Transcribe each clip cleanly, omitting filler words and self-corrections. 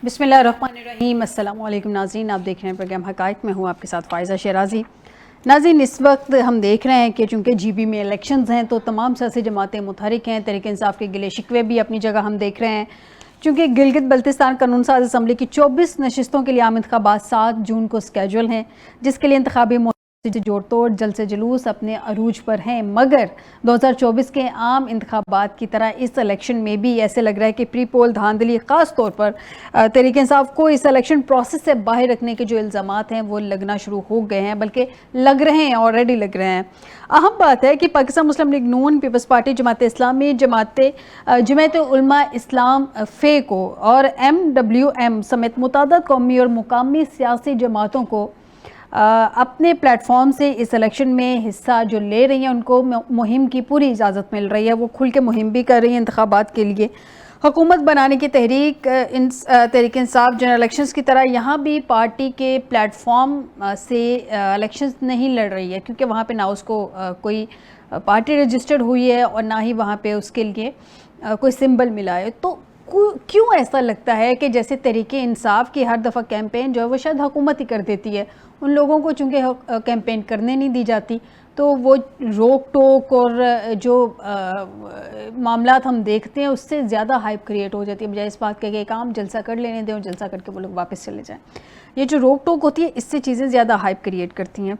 بسم اللہ الرحمن الرحیم۔ السلام علیکم ناظرین، آپ دیکھ رہے ہیں پروگرام حقائق میں ہوں آپ کے ساتھ فائزہ شیرازی۔ ناظرین، اس وقت ہم دیکھ رہے ہیں کہ چونکہ جی بی میں الیکشنز ہیں تو تمام سیاسی جماعتیں متحرک ہیں۔ تحریک انصاف کے گلے شکوے بھی اپنی جگہ ہم دیکھ رہے ہیں، چونکہ گلگت بلتستان قانون ساز اسمبلی کی 24 نشستوں کے لیے عام انتخابات 7 جون کو سکیجول ہیں، جس کے لیے انتخابی جوڑ توڑ جلسے جلوس اپنے عروج پر ہیں۔ مگر 2024 کے عام انتخابات کی طرح اس الیکشن میں بھی ایسے لگ رہا ہے کہ پری پول دھاندلی، خاص طور پر تحریک انصاف کو اس الیکشن پروسیس سے باہر رکھنے کے جو الزامات ہیں وہ لگنا شروع ہو گئے ہیں، بلکہ لگ رہے ہیں، آلریڈی لگ رہے ہیں۔ اہم بات ہے کہ پاکستان مسلم لیگ نون، پیپلز پارٹی، جماعت اسلامی، جمعیت علماء اسلام فے کو اور MWM سمیت متعدد قومی اور مقامی سیاسی جماعتوں کو اپنے پلیٹ فارم سے اس الیکشن میں حصہ جو لے رہی ہیں ان کو مہم کی پوری اجازت مل رہی ہے۔ وہ کھل کے مہم بھی کر رہی ہیں انتخابات کے لیے۔ حکومت بنانے کی تحریک انصاف جنرل الیکشنز کی طرح یہاں بھی پارٹی کے پلیٹ فارم سے الیکشنز نہیں لڑ رہی ہے، کیونکہ وہاں پہ نہ اس کو کوئی پارٹی رجسٹرڈ ہوئی ہے اور نہ ہی وہاں پہ اس کے لیے کوئی سمبل ملا ہے۔ تو کیوں ایسا لگتا ہے کہ جیسے تحریک انصاف کی ہر دفعہ کیمپین جو ہے وہ شاید حکومت ہی کر دیتی ہے، ان لوگوں کو چونکہ کیمپین کرنے نہیں دی جاتی تو وہ روک ٹوک اور جو معاملات ہم دیکھتے ہیں اس سے زیادہ ہائپ کریٹ ہو جاتی ہے، بجائے اس بات کہ ایک عام جلسہ کر لینے دیں اور جلسہ کر کے وہ لوگ واپس چلے جائیں۔ یہ جو روک ٹوک ہوتی ہے اس سے چیزیں زیادہ ہائپ کریٹ کرتی ہیں۔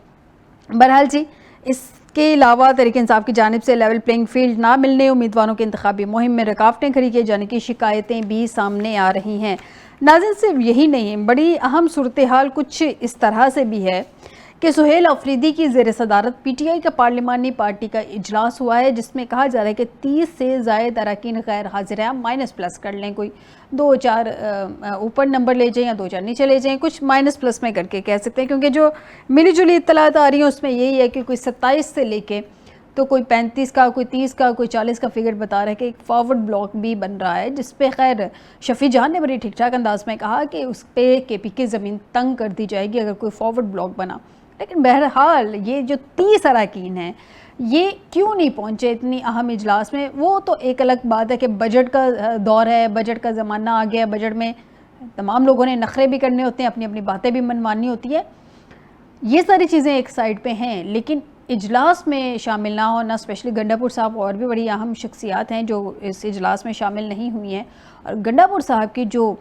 بہرحال جی، اس کے علاوہ تحریک انصاف کی جانب سے لیول پلینگ فیلڈ نہ ملنے، امیدواروں کے انتخابی مہم میں رکاوٹیں کھڑی کیے جانے کی شکایتیں بھی سامنے آ رہی ہیں۔ ناظرین، صرف یہی نہیں، بڑی اہم صورتحال کچھ اس طرح سے بھی ہے کہ سہیل آفریدی کی زیر صدارت پی ٹی آئی کا پارلیمانی پارٹی کا اجلاس ہوا ہے، جس میں کہا جا رہا ہے کہ 30 سے زائد اراکین غیر حاضر ہیں۔ مائنس پلس کر لیں، کوئی 2-4 اوپر نمبر لے جائیں یا 2-4 نیچے لے جائیں، کچھ مائنس پلس میں کر کے کہہ سکتے ہیں، کیونکہ جو ملی جلی اطلاعات آ رہی ہیں اس میں یہی ہے کہ کوئی 27 سے لے کے تو کوئی 35 کا، کوئی 30 کا، کوئی 40 کا فگر بتا رہا ہے کہ ایک فارورڈ بلاک بھی بن رہا ہے، جس پہ خیر شفیع جہاں نے بڑی ٹھیک ٹھاک انداز میں کہا کہ اس پہ کے پی کی زمین تنگ کر دی جائے گی اگر کوئی فارورڈ بلاک بنا۔ لیکن بہرحال یہ جو 30 اراکین ہیں یہ کیوں نہیں پہنچے اتنی اہم اجلاس میں؟ وہ تو ایک الگ بات ہے کہ بجٹ کا دور ہے، بجٹ کا زمانہ آ گیا ہے، بجٹ میں تمام لوگوں نے نخرے بھی کرنے ہوتے ہیں، اپنی اپنی باتیں بھی منوانی ہوتی ہے، یہ ساری چیزیں ایک سائڈ پہ ہیں۔ لیکن اجلاس میں شامل نہ ہونا، اسپیشلی گنڈا پور صاحب اور بھی بڑی اہم شخصیات ہیں جو اس اجلاس میں شامل نہیں ہوئی ہیں، اور گنڈا پور صاحب کی جو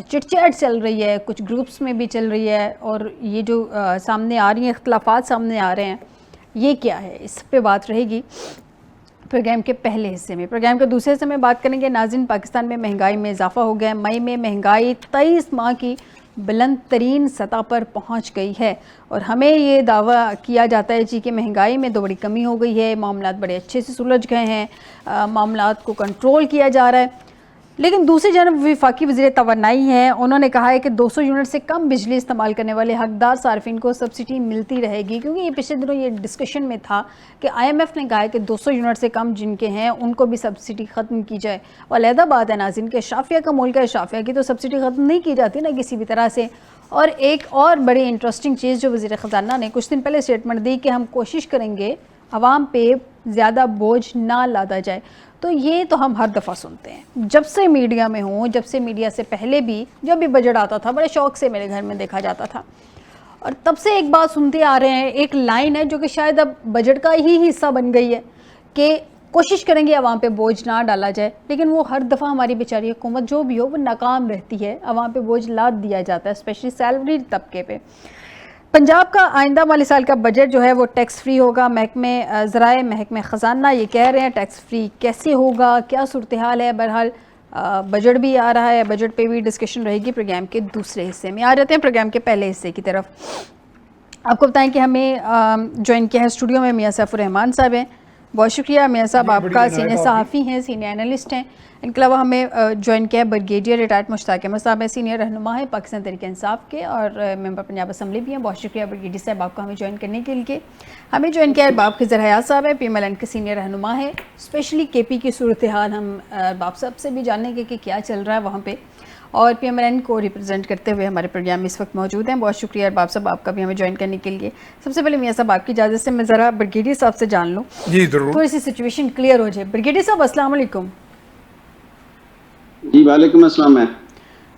چٹ چیٹ چل رہی ہے، کچھ گروپس میں بھی چل رہی ہے، اور یہ جو سامنے آ رہی ہیں اختلافات سامنے آ رہے ہیں، یہ کیا ہے؟ اس پہ بات رہے گی پروگرام کے پہلے حصے میں۔ پروگرام کے دوسرے حصے میں بات کریں گے ناظرین، پاکستان میں مہنگائی میں اضافہ ہو گیا ہے۔ مئی میں مہنگائی 23 ماہ کی بلند ترین سطح پر پہنچ گئی ہے، اور ہمیں یہ دعویٰ کیا جاتا ہے جی کہ مہنگائی میں تو بڑی کمی ہو گئی ہے، معاملات بڑے اچھے سے سلجھ گئے ہیں، معاملات کو کنٹرول کیا جا رہا ہے۔ لیکن دوسری جانب وفاقی وزیر توانائی ہیں، انہوں نے کہا ہے کہ 200 یونٹ سے کم بجلی استعمال کرنے والے حقدار صارفین کو سبسڈی ملتی رہے گی، کیونکہ یہ پچھلے دنوں یہ ڈسکشن میں تھا کہ IMF نے کہا ہے کہ 200 یونٹ سے کم جن کے ہیں ان کو بھی سبسڈی ختم کی جائے۔ اور علیحدہ بات ہے ناظرین کہ اشرافیہ کا ملک ہے، اشرافیہ کی تو سبسڈی ختم نہیں کی جاتی نا کسی بھی طرح سے۔ اور ایک اور بڑی انٹرسٹنگ چیز جو وزیر خزانہ نے کچھ دن پہلے سٹیٹمنٹ دی کہ ہم کوشش کریں گے عوام پہ زیادہ بوجھ نہ لادا جائے، تو یہ تو ہم ہر دفعہ سنتے ہیں، جب سے میڈیا میں ہوں، جب سے میڈیا سے پہلے بھی جب بھی بجٹ آتا تھا بڑے شوق سے میرے گھر میں دیکھا جاتا تھا، اور تب سے ایک بات سنتے آ رہے ہیں، ایک لائن ہے جو کہ شاید اب بجٹ کا ہی حصہ بن گئی ہے کہ کوشش کریں گے عوام پہ بوجھ نہ ڈالا جائے، لیکن وہ ہر دفعہ ہماری بیچاری حکومت جو بھی ہو وہ ناکام رہتی ہے، عوام پہ بوجھ لاد دیا جاتا ہے، اسپیشلی سیلری طبقے پہ۔ پنجاب کا آئندہ مالی سال کا بجٹ جو ہے وہ ٹیکس فری ہوگا، محکمہ ذرائع محکمہ خزانہ یہ کہہ رہے ہیں ٹیکس فری کیسے ہوگا، کیا صورتحال ہے؟ بہرحال بجٹ بھی آ رہا ہے، بجٹ پہ بھی ڈسکشن رہے گی پروگرام کے دوسرے حصے میں۔ آ جاتے ہیں پروگرام کے پہلے حصے کی طرف۔ آپ کو بتائیں کہ ہمیں جوائن کیا ہے اسٹوڈیو میں میاں سیف الرحمان صاحب ہیں، بہت شکریہ میاں صاحب، آپ کا سینئر صحافی ہیں، سینئر اینالسٹ ہیں۔ ان کے علاوہ ہمیں جوائن کیا ہے بریگیڈیئر ریٹائرڈ مشتاق احمد صاحب ہیں، سینئر رہنما ہیں پاکستان تحریک انصاف کے اور ممبر پنجاب اسمبلی بھی ہیں۔ بہت شکریہ بریگیڈیئر صاحب آپ کو ہمیں جوائن کرنے کے لیے۔ ہمیں جوائن کیا ہے باب خضر حیات صاحب ہیں، PMLN کے سینئر رہنما ہیں، اسپیشلی KP کی صورتحال ہم باب صاحب سے بھی جانیں گے کہ کیا چل رہا ہے وہاں پہ، اور PMLN کو ریپرزینٹ کرتے ہوئے ہمارے پروگرام میں اس وقت موجود ہیں۔ بہت شکریہ ارباب صاحب آپ کا بھی ہمیں جوائن کرنے کے لیے۔ سب سے پہلے میاں صاحب آپ کی اجازت سے میں ذرا بریگیڈیئر صاحب سے جان لوں، جی ضرور، تھوڑی سی سچویشن کلیئر ہو جائے۔ بریگیڈیئر صاحب السلام علیکم۔ جی وعلیکم السلام۔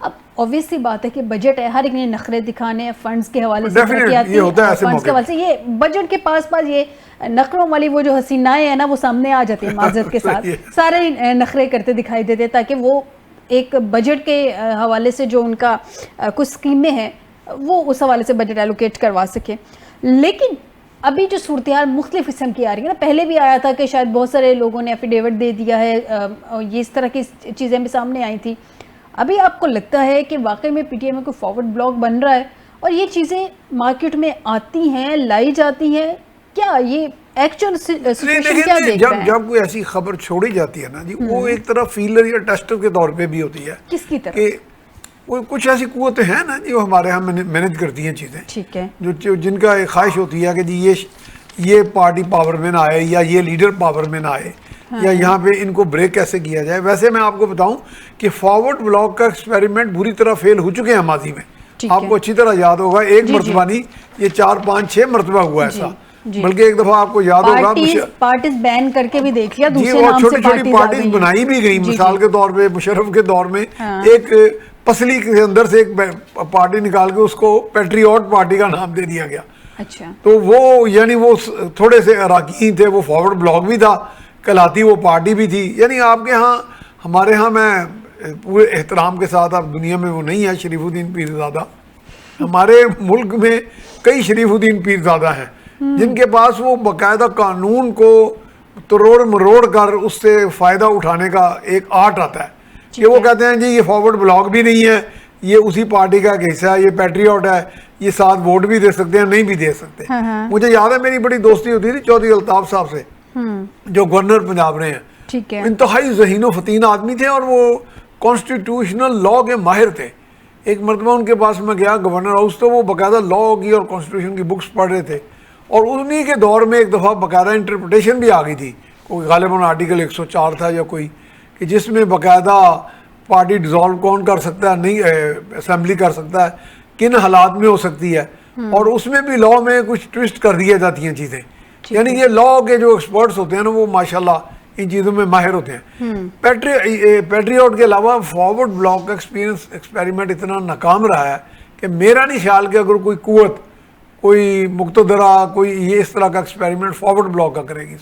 اب obvious سی بات ہے کہ بجٹ ہے, ہر ایک نے نخرے دکھانے ہیں فنڈز کے حوالے سے, یہ ہوتا ہے ایسے فنڈز کے حوالے سے, یہ بجٹ کے پاس یہ نخروں والی وہ جو حسینائیں ہیں نا وہ سامنے آ جاتی ہیں معذرت کے ساتھ, سارے نخرے کرتے دکھائی دیتے ہیں تاکہ وہ ایک بجٹ کے حوالے سے جو ان کا کچھ اسکیمیں ہیں وہ اس حوالے سے بجٹ ایلوکیٹ کروا سکے. لیکن ابھی جو صورتحال مختلف قسم کی آ رہی ہے نا, پہلے بھی آیا تھا کہ شاید بہت سارے لوگوں نے ایفیڈیوٹ دے دیا ہے, یہ اس طرح کی چیزیں بھی سامنے آئی تھی. ابھی آپ کو لگتا ہے کہ واقعی میں پی ٹی آئی میں کوئی فارورڈ بلاک بن رہا ہے اور یہ چیزیں مارکیٹ میں آتی ہیں, لائی جاتی ہیں, کیا یہ ایکچوئل سچویشن کیا دیکھ رہے ہیں؟ جب کوئی ایسی خبر چھوڑی جاتی ہے نا جی, وہ ایک طرح فیلر یا ٹیسٹر کے طور پہ بھی ہوتی ہے. کس کی طرح؟ کہ وہ کچھ ایسی قوتیں ہیں نا جو ہمارے ہاں مینج کرتی ہیں چیزیں, ٹھیک ہے, جو جن کا ایک خواہش ہوتی ہے کہ جی یہ پارٹی پاور میں نہ آئے یا یہ لیڈر پاور میں نہ آئے یا یہاں پہ ان کو بریک کیسے کیا جائے. ویسے میں آپ کو بتاؤں کہ فارورڈ بلاک کا ایکسپیریمنٹ بری طرح فیل ہو چکے ہیں ماضی میں. آپ کو اچھی طرح یاد ہوگا, ایک مرتبہ نہیں, یہ 4 5 6 مرتبہ ہوا ایسا. بلکہ ایک دفعہ آپ کو یاد ہوگا پارٹیز بین کر کے بھی دیکھ لیا, دوسرے نام سے چھوٹی چھوٹی پارٹیز بنائی بھی گئی. مثال کے طور پہ مشرف کے دور میں ایک پسلی کے اندر سے ایک پارٹی نکال کے اس کو پیٹریوٹ پارٹی کا نام دے دیا گیا. اچھا, تو وہ یعنی وہ تھوڑے سے اراکین تھے, وہ فارورڈ بلاک بھی تھا, کلاتی وہ پارٹی بھی تھی. یعنی آپ کے ہاں, ہمارے ہاں, میں پورے احترام کے ساتھ, اب دنیا میں وہ نہیں ہے شریف الدین پیرزادہ, ہمارے ملک میں کئی شریف الدین پیرزادہ ہیں جن کے پاس وہ باقاعدہ قانون کو تروڑ مروڑ کر اس سے فائدہ اٹھانے کا ایک آرٹ آتا ہے. کہ وہ کہتے ہیں جی یہ فارورڈ بلاک بھی نہیں ہے, یہ اسی پارٹی کا ایک حصہ ہے, یہ پیٹریوٹ ہے, یہ ساتھ ووٹ بھی دے سکتے ہیں, نہیں بھی دے سکتے. مجھے یاد ہے میری بڑی دوستی ہوتی تھی چودھری الطاف صاحب سے, جو گورنر پنجاب رہے ہیں. انتہائی ذہین و فطین آدمی تھے اور وہ کانسٹیٹیوشنل لاء کے ماہر تھے. ایک مرتبہ ان کے پاس میں گیا گورنر ہاؤس, تو وہ باقاعدہ لاء کی اور کانسٹیٹیوشن کی بکس پڑھ رہے تھے, اور انہی کے دور میں ایک دفعہ باقاعدہ انٹرپریٹیشن بھی آ گئی تھی, کوئی غالباً آرٹیکل 104 تھا یا کوئی, کہ جس میں باقاعدہ پارٹی ڈیزالو کون کر سکتا ہے, نہیں اسمبلی کر سکتا ہے, کن حالات میں ہو سکتی ہے, اور اس میں بھی لاء میں کچھ ٹوسٹ کر دی جاتی ہیں چیزیں. یعنی یہ لاء کے جو ایکسپرٹس ہوتے ہیں نا وہ ماشاءاللہ ان چیزوں میں ماہر ہوتے ہیں. پیٹریوٹ کے علاوہ فارورڈ بلاک کا ایکسپیریمنٹ اتنا ناکام رہا ہے کہ میرا نہیں خیال کہ اگر کوئی قوت, کوئی مقتدرہ, کوئی یہ اس طرح کا ایکسپیریمنٹ فارورڈ بلاک کا کرے گی.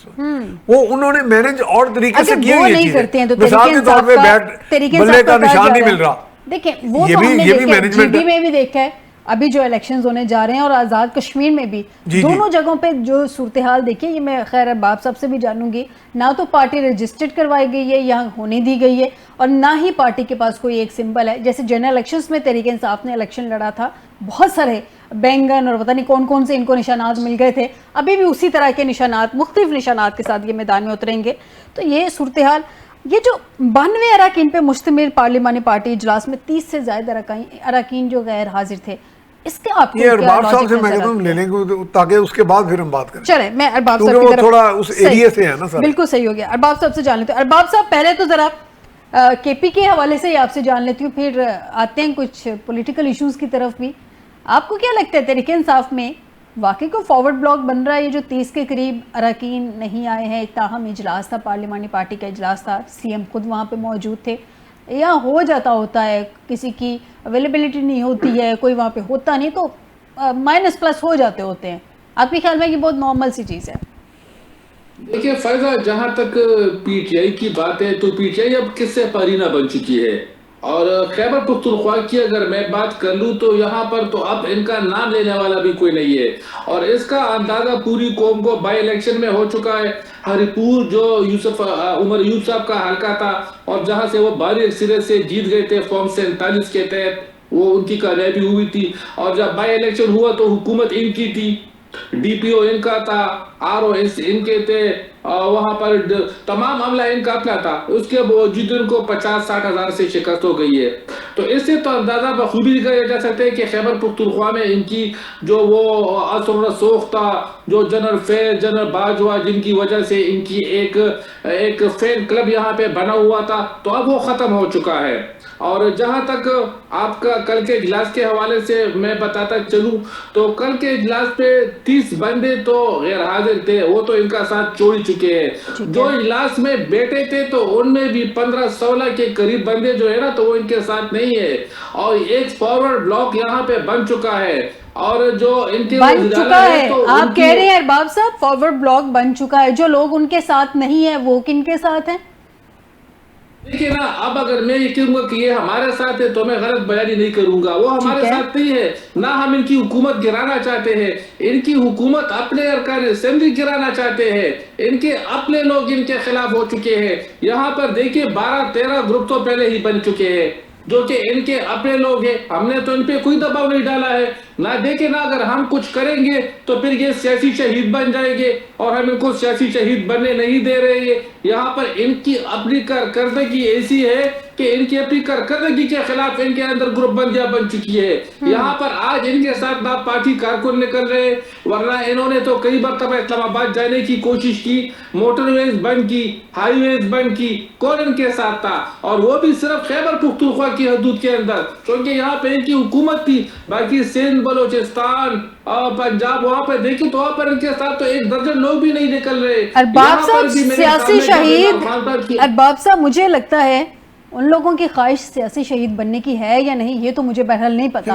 وہ انہوں نے مینج اور طریقے سے کیے ہوئی چیزیں. مثال کے طور پہ بیٹ بلے کا نشان نہیں مل رہا, دیکھیں وہ تو ہم نے دیکھا, جی ڈی میں بھی دیکھا ہے, ابھی جو الیکشنز ہونے جا رہے ہیں, اور آزاد کشمیر میں بھی, دونوں جگہوں پہ جو صورتحال دیکھیے, یہ میں خیر ارباب صاحب سے بھی جانوں گی, نہ تو پارٹی رجسٹرڈ کروائی گئی ہے, یہاں ہونے دی گئی ہے, اور نہ ہی پارٹی کے پاس کوئی ایک سمبل ہے. جیسے جنرل الیکشنز میں تحریک انصاف نے الیکشن لڑا تھا, بہت سارے بینگن اور پتہ نہیں کون کون سے ان کو نشانات مل گئے تھے, ابھی بھی اسی طرح کے نشانات, مختلف نشانات کے ساتھ یہ میدان میں اتریں گے. تو یہ صورتحال, یہ جو 92 اراکین پہ مشتمل پارلیمانی پارٹی اجلاس میں 30 سے زائد اراکین جو غیر حاضر تھے, اس کے آپ کو یہ ارباب صاحب سے میں کہتا ہوں لے لیں گے تاکہ اس کے بعد پھر ہم بات کریں. چلیں میں ارباب صاحب کی طرف, تھوڑا اس ایریا سے ہے نا سر, بالکل صحیح ہو گیا, ارباب صاحب سے جان لیتے ہیں. ارباب صاحب پہلے تو ذرا کے پی کے حوالے سے ہی آپ سے جان لیتی ہوں, پھر آتے ہیں کچھ پولیٹیکل ایشوز کی طرف بھی. آپ کو کیا لگتا ہے تحریک انصاف میں واقعی کوئی فارورڈ بلاک بن رہا ہے؟ یہ جو 30 کے قریب اراکین نہیں آئے ہیں, تاہم اجلاس تھا, پارلیمانی پارٹی کا اجلاس تھا, سی ایم خود وہاں پہ موجود تھے, یا ہو جاتا ہوتا ہے, کسی کی اویلیبلٹی نہیں ہوتی ہے, کوئی وہاں پہ ہوتا نہیں, تو مائنس پلس ہو جاتے ہوتے ہیں. آپ کے خیال میں یہ بہت نارمل سی چیز ہے؟ دیکھیں فائزہ, جہاں تک پی ٹی آئی کی بات ہے تو پی ٹی آئی اب کس سے پارینہ بن چکی ہے, اور خیبر پختونخوا کی اگر میں بات کر لوں تو یہاں پر تو اب ان کا نام لینے والا بھی کوئی نہیں ہے, اور اس کا اندازہ پوری قوم کو بائی الیکشن میں ہو چکا ہے. ہری پور جو عمر یوسف صاحب کا حلقہ تھا, اور جہاں سے وہ بھاری اکثریت سے جیت گئے تھے فارم 47 کے تحت, وہ ان کی کامیابی ہوئی تھی. اور جب بائی الیکشن ہوا تو حکومت ان کی تھی, ڈی پی او ان کا تھا, آر او ایس ان کے تھے, وہاں پر تمام عملہ ان کا اپنا تھا. اس کے باوجود ان کو 50-60 ہزار سے شکست ہو گئی ہے. تو اس سے تو اندازہ بخوبی لگایا جا سکتا ہے کہ خیبر پختونخوا میں ان کی جو وہ اثر و رسوخ تھا, جو جنرل فیض, جنرل باجوہ, جن کی وجہ سے ان کی ایک فین کلب یہاں پہ بنا ہوا تھا, تو اب وہ ختم ہو چکا ہے. اور جہاں تک آپ کا کل کے اجلاس کے حوالے سے میں بتاتا چلوں تو کل کے اجلاس پہ 30 بندے تو غیر حاضر تھے, وہ تو ان کا ساتھ چھوڑ چکے ہیں. جو اجلاس میں بیٹھے تھے تو ان میں بھی 15-16 کے قریب بندے جو ہے نا تو وہ ان کے ساتھ نہیں ہے, اور ایک فارورڈ بلاک یہاں پہ بن چکا ہے. اور جو ان کے بن چکا ہے, آپ کہہ رہے ہیں ارباب صاحب فارورڈ بلاک بن چکا ہے, جو لوگ ان کے ساتھ نہیں ہے وہ کن کے ساتھ ہیں؟ دیکھیں نا, اب اگر میں یہ کہوں گا کہ یہ ہمارے ساتھ ہے تو میں غلط بیانی نہیں کروں گا. وہ ہمارے ساتھ نہیں ہے, نہ ہم ان کی حکومت گرانا چاہتے ہیں. ان کی حکومت اپنے ارکان اسمبلی گرانا چاہتے ہیں. ان کے اپنے لوگ ان کے خلاف ہو چکے ہیں. یہاں پر دیکھیں 12-13 گروپ تو پہلے ہی بن چکے ہیں جو کہ ان کے اپنے لوگ ہیں. ہم نے تو ان پہ کوئی دباؤ نہیں ڈالا ہے. نہ دیکھیں نا, اگر ہم کچھ کریں گے تو پھر یہ سیاسی شہید بن جائیں گے, اور ہم ان کو سیاسی شہید بننے نہیں دے رہے ہیں. یہاں پر ان کی اپنی کارکردگی ایسی ہے کہ ان کی اپنی کارکردگی کے خلاف ان کے اندر گروپ بندیاں بن چکی ہے. یہاں پر آج ان کے ساتھ نہ پارٹی کارکن نکل رہے, ورنہ انہوں نے تو کئی مرتبہ اسلام آباد جانے کی کوشش کی, موٹر ویز بند کی, ہائی ویز بند کی. کون ان کے ساتھ تھا؟ اور وہ بھی صرف خیبر پختونخوا کی حدود کے اندر, کیونکہ یہاں پہ ان کی حکومت تھی. باقی سندھ, بلوچستان اور پنجاب, وہاں پہ دیکھیں تو وہاں پر ان کے ساتھ تو 1 درجن لوگ بھی نہیں نکل رہے. ارباب صاحب سیاسی شہید, ارباب صاحب مجھے لگتا ہے ان لوگوں کی خواہش سیاسی شہید بننے کی ہے یا نہیں یہ تو مجھے بہرحال نہیں پتا,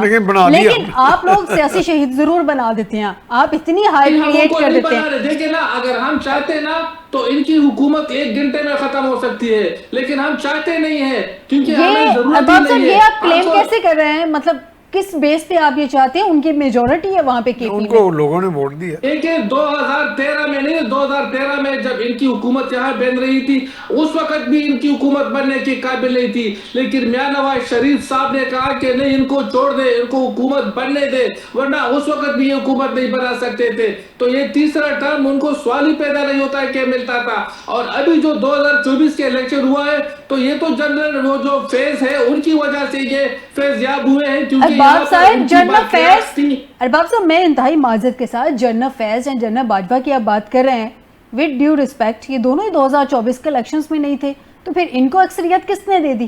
لیکن آپ لوگ سیاسی شہید ضرور بنا دیتے ہیں, آپ اتنی ہائی کریٹ کر دیتے ہیں. دیکھیں نا, اگر ہم چاہتے نا تو ان کی حکومت 1 گھنٹے میں ختم ہو سکتی ہے, لیکن ہم چاہتے نہیں ہیں کیونکہ ہمیں ضرورت ارباب صاحب نہیں ہے. یہ آپ کلیم کیسے کر رہے ہیں, مطلب کس بیس پہ آپ یہ چاہتے ہیں؟ ان کی میجورٹی ہے وہاں پہ, ان کو لوگوں نے ووٹ دیا. دیکھیں 2013 میں نہیں, 2013 میں جب ان کی حکومت یہاں بن رہی تھی اس وقت بھی ان کی حکومت بننے کی قابل نہیں تھی, لیکن میاں نواز شریف صاحب نے کہا کہ نہیں ان کو چھوڑ دے, ان کو حکومت بننے دے, ورنہ اس وقت بھی یہ حکومت نہیں بنا سکتے تھے. تو یہ تیسرا ٹرم ان کو سوال ہی پیدا نہیں ہوتا ہے کہ ملتا تھا. اور ابھی جو 2024 کے الیکشن ہوا ہے تو یہ تو جنرل وہ جو فیز ہے ان کی وجہ سے یہ فیض یاب ہوئے ہیں, کیونکہ ارباب صاحب جنرل فیض, ارباب صاحب میں انتہائی معذرت کے ساتھ جنرل فیض یا جنرل باجوہ کی آپ بات کر رہے ہیں, وتھ ڈیو ریسپیکٹ یہ دونوں ہی 2024 کے الیکشنز میں نہیں تھے, تو پھر ان کو اکثریت کس نے دے دی؟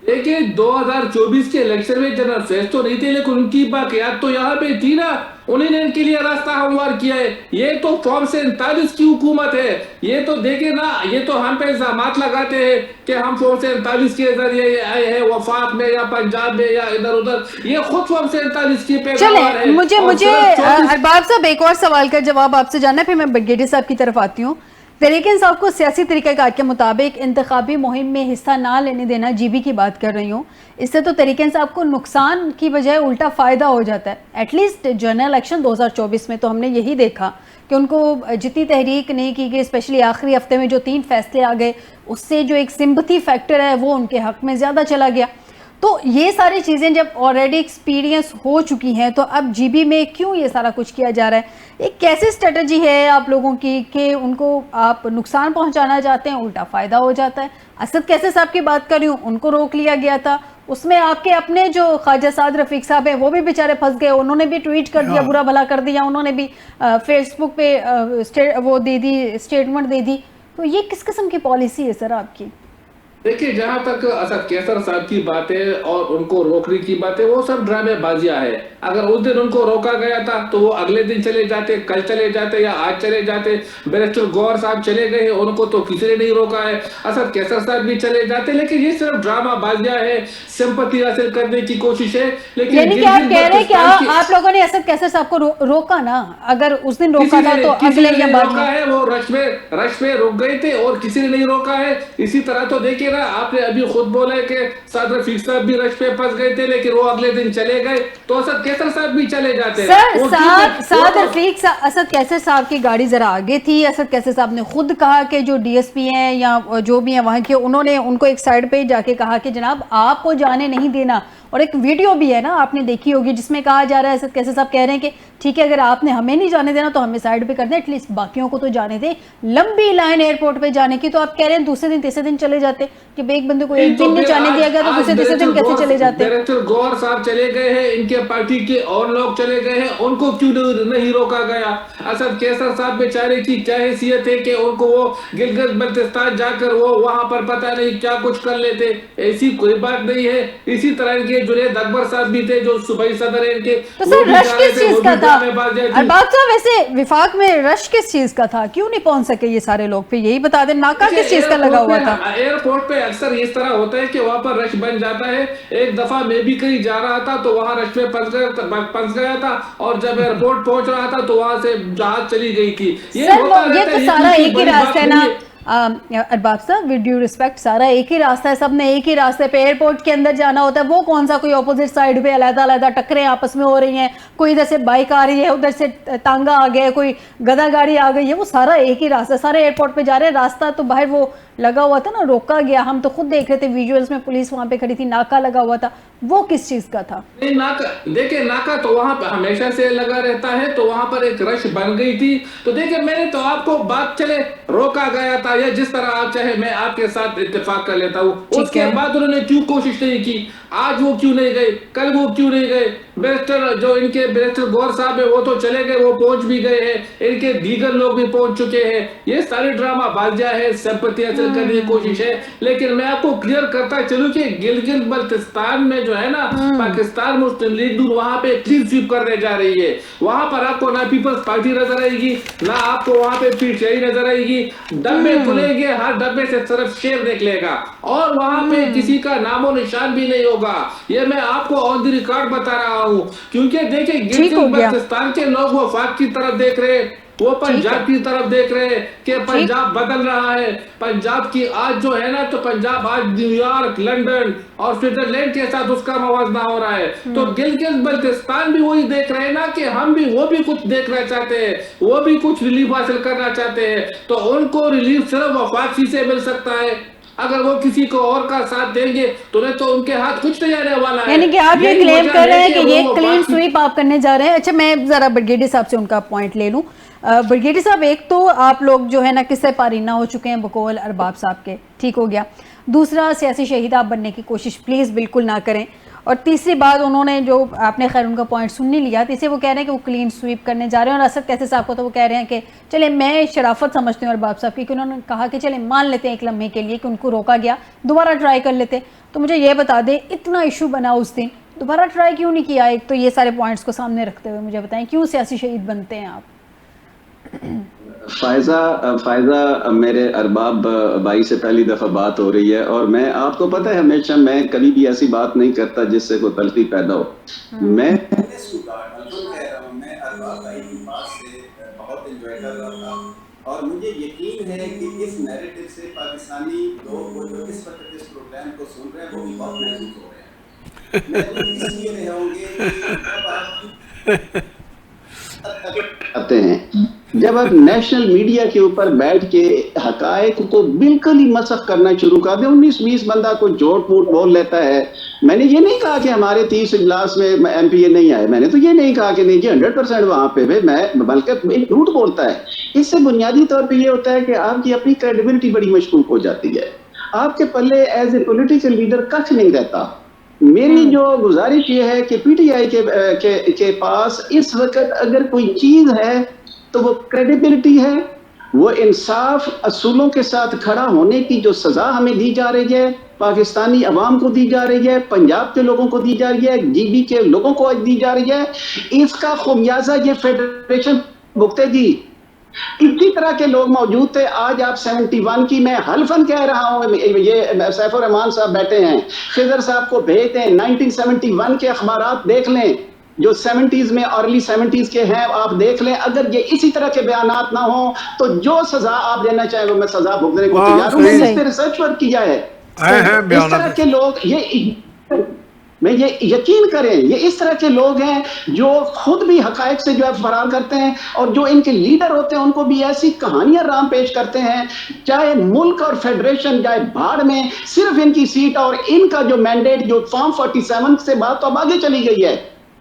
دیکھیں 2024 کے الیکشن میں جنرل فیض تو نہیں تھے, لیکن ان کی باقیات تو یہاں پہ تھی نا, انہیں نے ان کے لیے راستہ ہموار کیا ہے. یہ تو فارم 47 کی حکومت ہے. یہ تو دیکھیں نا, یہ تو ہم پہ الزامات لگاتے ہیں کہ ہم فارم 47 کے ذریعے آئے ہیں وفاق میں یا پنجاب میں یا ادھر ادھر. یہ خود فارم 47 کی پیداوار ہے. مجھے ارباب صاحب ایک اور سوال کا جواب آپ سے جاننا ہے, پھر میں بریگیڈیئر صاحب کی طرف آتی ہوں. تحریک انصاف کو سیاسی طریقہ کار کے مطابق انتخابی مہم میں حصہ نہ لینے دینا, جی بی کی بات کر رہی ہوں, اس سے تو تحریک انصاف کو نقصان کی بجائے الٹا فائدہ ہو جاتا ہے. ایٹ لیسٹ جنرل الیکشن 2024 میں تو ہم نے یہی دیکھا کہ ان کو جتنی تحریک نہیں کی گئی, اسپیشلی آخری ہفتے میں جو 3 فیصلے آ گئے, اس سے جو ایک سمپتھی فیکٹر ہے وہ ان کے حق میں زیادہ چلا گیا. تو یہ ساری چیزیں جب آلریڈی ایکسپیرینس ہو چکی ہیں تو اب جی بی میں کیوں یہ سارا کچھ کیا جا رہا ہے؟ ایک کیسی اسٹریٹجی ہے آپ لوگوں کی کہ ان کو آپ نقصان پہنچانا چاہتے ہیں, الٹا فائدہ ہو جاتا ہے؟ اسد کیسے صاحب کی بات کر رہی ہوں, ان کو روک لیا گیا تھا, اس میں آپ کے اپنے جو خواجہ سعد رفیق صاحب ہیں وہ بھی بیچارے پھنس گئے, انہوں نے بھی ٹویٹ کر دیا, برا بھلا کر دیا, انہوں نے بھی فیس بک پہ وہ دے دی, اسٹیٹمنٹ دے دی. تو یہ کس قسم کی پالیسی ہے سر آپ کی؟ دیکھیں جہاں تک اسد کیسر صاحب کی باتیں اور ان کو روکنے کی باتیں, وہ سب ڈرامے بازیاں ہے. اگر اس دن ان کو روکا گیا تھا تو وہ اگلے دن چلے جاتے, کل چلے جاتے یا آج چلے جاتے. بیرسٹر گوہر صاحب چلے گئے, ان کو تو کسی نے نہیں روکا ہے. اسد کیسر صاحب بھی چلے جاتے, لیکن یہ صرف ڈرامہ بازیاں ہے, سمپتی حاصل کرنے کی کوشش ہے. لیکن یعنی کہ آپ کہہ رہے ہیں کہ آپ لوگوں نے اسد کیسر صاحب کو روکا نا, اگر اس دن روکا تھا تو اگلے یا بعد میں وہ رش میں رک گئے تھے اور کسی نے نہیں روکا ہے. اسی طرح تو دیکھیے نا, آپ نے ابھی خود بولا ہے کہ سعد رفیق صاحب بھی رش پہ پھنس گئے تھے لیکن وہ اگلے دن چلے گئے, تو اسد کیسر صاحب بھی چلے جاتے. سعد رفیق اسد کیسر صاحب کی گاڑی ذرا آگے تھی. اسد کیسر صاحب نے خود کہا کہ جو ڈی ایس پی ہیں یا جو بھی ہیں وہاں کے, انہوں نے ان کو ایک سائڈ پہ جا کے کہا کہ جناب آپ کو جانے نہیں دینا, اور ایک ویڈیو بھی ہے نا, آپ نے دیکھی ہوگی, جس میں کہا جا رہا ہے اسد کیسر صاحب کہہ رہے ہیں کہ ٹھیک ہے اگر آپ نے ہمیں نہیں جانے دینا تو ہمیں سائڈ پہ کر دیں, ایٹ لیسٹ باقیوں کو تو جانے دیں. لمبی لائن ایئرپورٹ پہ جانے کی, تو آپ کہہ رہے ہیں دوسرے دن تیسرے دن چلے جاتے, جب ایک بندے کو ایک دن نہیں جانے دیا گیا تو دوسرے تیسرے دن کیسے چلے جاتے؟ ڈائریکٹر گوہر صاحب چلے گئے ہیں, ان کے پارٹی کے اور لوگ چلے گئے ہیں, ان کو کیوں نہیں روکا گیا؟ اسد کیسر صاحب بیچارے کی کیا حیثیت ہے کہ ان کو وہ گلگت بلتستان جا کر وہ وہاں پر پتہ نہیں کیا کچھ کر لیتے؟ ایسی کوئی بات نہیں ہے. اسی طرح کے جنید اکبر صاحب بھی تھے جو صوبائی صدر ہیں ان کے, تو سر رش کس چیز کا تھا؟ ارباب صاحب ویسے وفاق میں رش کس چیز کا تھا, کیوں نہیں پہنچ سکے یہ سارے لوگ؟ پہ یہی بتا دیں, ناکہ کس چیز کا لگا ہوا تھا؟ ایئرپورٹ پہ اکثر اس طرح ہوتا ہے کہ وہاں پر رش بن جاتا ہے. ایک دفعہ میں بھی کہیں جا رہا تھا تو وہاں رش میں پھنس گیا تھا, اور جب ایئرپورٹ پہنچ رہا تھا تو وہاں سے جہاز چلی گئی تھی. یہ تو سارا ایک ہی راستہ ہے نا ارباب صاحب, ود ڈیو ریسپیکٹ, سارا ایک ہی راستہ ہے, سب نے ایک ہی راستے پہ ایئرپورٹ کے اندر جانا ہوتا ہے. وہ کون سا کوئی اپوزٹ سائڈ پہ علیحدہ علیحدہ ٹکریں آپس میں ہو رہی ہیں, کوئی ادھر سے بائک آ رہی ہے, ادھر سے تانگا آ گیا, کوئی گدا گاڑی آ گئی ہے, وہ سارا ایک ہی راستہ, سارے ایئرپورٹ پہ جا رہے ہیں. راستہ تو باہر وہ لگا ہوا تھا نا, روکا گیا, ہم تو خود دیکھ رہے تھے ویژولز میں, پولیس وہاں پہ کھڑی تھی, ناکا لگا ہوا تھا. وہ کس چیز کا تھا؟ دیکھیں ناکا تو وہاں پہ ہمیشہ سے لگا رہتا ہے, تو وہاں پر ایک رش بن گئی تھی. تو دیکھیں میں نے تو آپ کو بات چلے روکا گیا تھا, یا جس طرح آپ چاہے میں آپ کے ساتھ اتفاق کر لیتا ہوں. اس کے بعد انہوں نے کیوں کوشش نہیں کی؟ آج وہ کیوں نہیں گئے, کل وہ کیوں نہیں گئے؟ بیرسٹر جو ان کے بیرسٹر گوہر صاحب ہیں وہ تو چلے گئے, وہ پہنچ بھی گئے ہیں, ان کے دیگر لوگ بھی پہنچ چکے ہیں. یہ ساری ڈرامہ بازیاں ہے, سمپتی حاصل کرنے کی کوشش ہے. لیکن میں آپ کو کلیئر کرتا چلوں کہ گلگت بلتستان میں جو ہے نا, پاکستان مسلم لیگ نون وہاں پہ کلین سویپ کرنے جا رہی ہے. وہاں پر آپ کو نہ پیپلز پارٹی نظر آئے گی, نہ آپ کو وہاں پہ پی ٹی آئی نظر آئے گی. ڈبے کھلیں گے, ہر ڈبے سے صرف شیر نکلے گا, اور وہاں پہ کسی کا نام و نشان بھی نہیں ہوگا. یہ میں آپ کو آن دی ریکارڈ بتا رہا ہوں, کیونکہ دیکھیں گلگت بلتستان کے لوگ وفاق کی طرف دیکھ رہے, وہ پنجاب کی طرف دیکھ رہے کہ پنجاب بدل رہا ہے. پنجاب کی آج جو ہے نا, تو پنجاب آج نیو یارک, لنڈن اور سوئٹزرلینڈ کے ساتھ اس کا موازنہ ہو رہا ہے. تو گلگت بلتستان بھی وہی دیکھ رہے ہیں نا کہ ہم بھی وہ بھی کچھ دیکھنا چاہتے ہیں, وہ بھی کچھ ریلیف حاصل کرنا چاہتے ہیں. تو ان کو ریلیف صرف وفاق سے مل سکتا ہے. اگر وہ کسی کو اور کا ساتھ دیں گے تو نہیں تو ان کے ہاتھ کچھ نہیں آنے والا ہے. یعنی کہ آپ یہ کلیم کر رہے ہیں کہ یہ کلین سویپ آپ کرنے جا رہے ہیں. اچھا میں ذرا بریگیڈیئر صاحب سے ان کا پوائنٹ لے لوں. بریگیڈیئر صاحب, ایک تو آپ لوگ جو ہے نا قصے پارینہ ہو چکے ہیں بقول ارباب صاحب کے, ٹھیک ہو گیا. دوسرا, سیاسی شہید آپ بننے کی کوشش پلیز بالکل نہ کریں. اور تیسری بات, انہوں نے جو آپ نے خیر ان کا پوائنٹ سن نہیں لیا, تیسرے وہ کہہ رہے ہیں کہ وہ کلین سویپ کرنے جا رہے ہیں. اور اسد کیسر صاحب کو تو وہ کہہ رہے ہیں کہ چلے, میں شرافت سمجھتی ہوں ارباب صاحب کی کہ انہوں نے کہا کہ چلے مان لیتے ہیں ایک لمحے کے لیے کہ ان کو روکا گیا, دوبارہ ٹرائی کر لیتے. تو مجھے یہ بتا دیں, اتنا ایشو بنا اس دن, دوبارہ ٹرائی کیوں نہیں کیا؟ ایک تو یہ سارے پوائنٹس کو سامنے رکھتے ہوئے مجھے بتائیں کیوں سیاسی شہید بنتے ہیں آپ؟ فائزہ میرے ارباب بھائی سے پہلی دفعہ بات ہو رہی ہے, اور میں آپ کو پتہ ہے ہمیشہ میں کبھی بھی ایسی بات نہیں کرتا جس سے کوئی تلخی پیدا ہو. میں ارباب بھائی کی بات سے بہت انجوائے کر رہا تھا, اور مجھے یقین ہے کہ اس نیریٹو سے پاکستانی لوگ وہ جو اس وقت اس پروگرام کو سن رہے ہیں وہ بھی بہت محسوس ہو رہے ہیں. میں اس لیے رہے ہوں گے کہ جب آپ آتے ہیں, جب آپ نیشنل میڈیا کے اوپر بیٹھ کے حقائق کو بالکل ہی مسخ کرنا شروع کر دیں, 19-20 بندہ کو جھوٹ موٹ بول لیتا ہے. میں نے یہ نہیں کہا کہ ہمارے 30 اجلاس میں ایم پی اے نہیں آئے, میں نے تو یہ نہیں کہا کہ نہیں جی 100% وہاں پہ میں, بلکہ جھوٹ بولتا ہے. اس سے بنیادی طور پہ یہ ہوتا ہے کہ آپ کی اپنی کریڈیبلٹی بڑی مشکوک ہو جاتی ہے, آپ کے play as a political leader کچھ نہیں رہتا. میری جو گزارش یہ ہے کہ پی ٹی آئی کے پاس اس وقت اگر کوئی چیز ہے تو وہ کریڈیبلٹی ہے, وہ انصاف اصولوں کے ساتھ کھڑا ہونے کی جو سزا ہمیں دی جا رہی ہے, پاکستانی عوام کو دی جا رہی ہے, پنجاب کے لوگوں کو دی جا رہی ہے, جی بی کے لوگوں کو دی جا رہی ہے, اس کا خمیازہ یہ فیڈریشن بھگتے گی. اسی طرح کے لوگ موجود تھے. آج آپ 71 کی میں حلفاً کہہ رہا ہوں, یہ سیف الرحمان صاحب بیٹھے ہیں, خضر صاحب کو بھیج دیں, 1971 کے اخبارات دیکھ لیں جو 70s میں ارلی 70s کے ہیں, آپ دیکھ لیں. اگر یہ اسی طرح کے بیانات نہ ہوں تو جو سزا آپ دینا چاہیں وہ میں سزا بھگتنے کو تیار ہوں. میں نے اس پہ ریسرچ ورک کیا ہے. اس طرح کے لوگ میں یہ یقین کریں یہ اس طرح کے لوگ ہیں جو خود بھی حقائق سے جو ہے فرار کرتے ہیں اور جو ان کے لیڈر ہوتے ہیں ان کو بھی ایسی کہانیاں رام پیش کرتے ہیں. چاہے ملک اور فیڈریشن جائے بھاڑ میں, صرف ان کی سیٹ اور ان کا جو مینڈیٹ جو فارم 47 سے بات تو اب آگے چلی گئی ہے.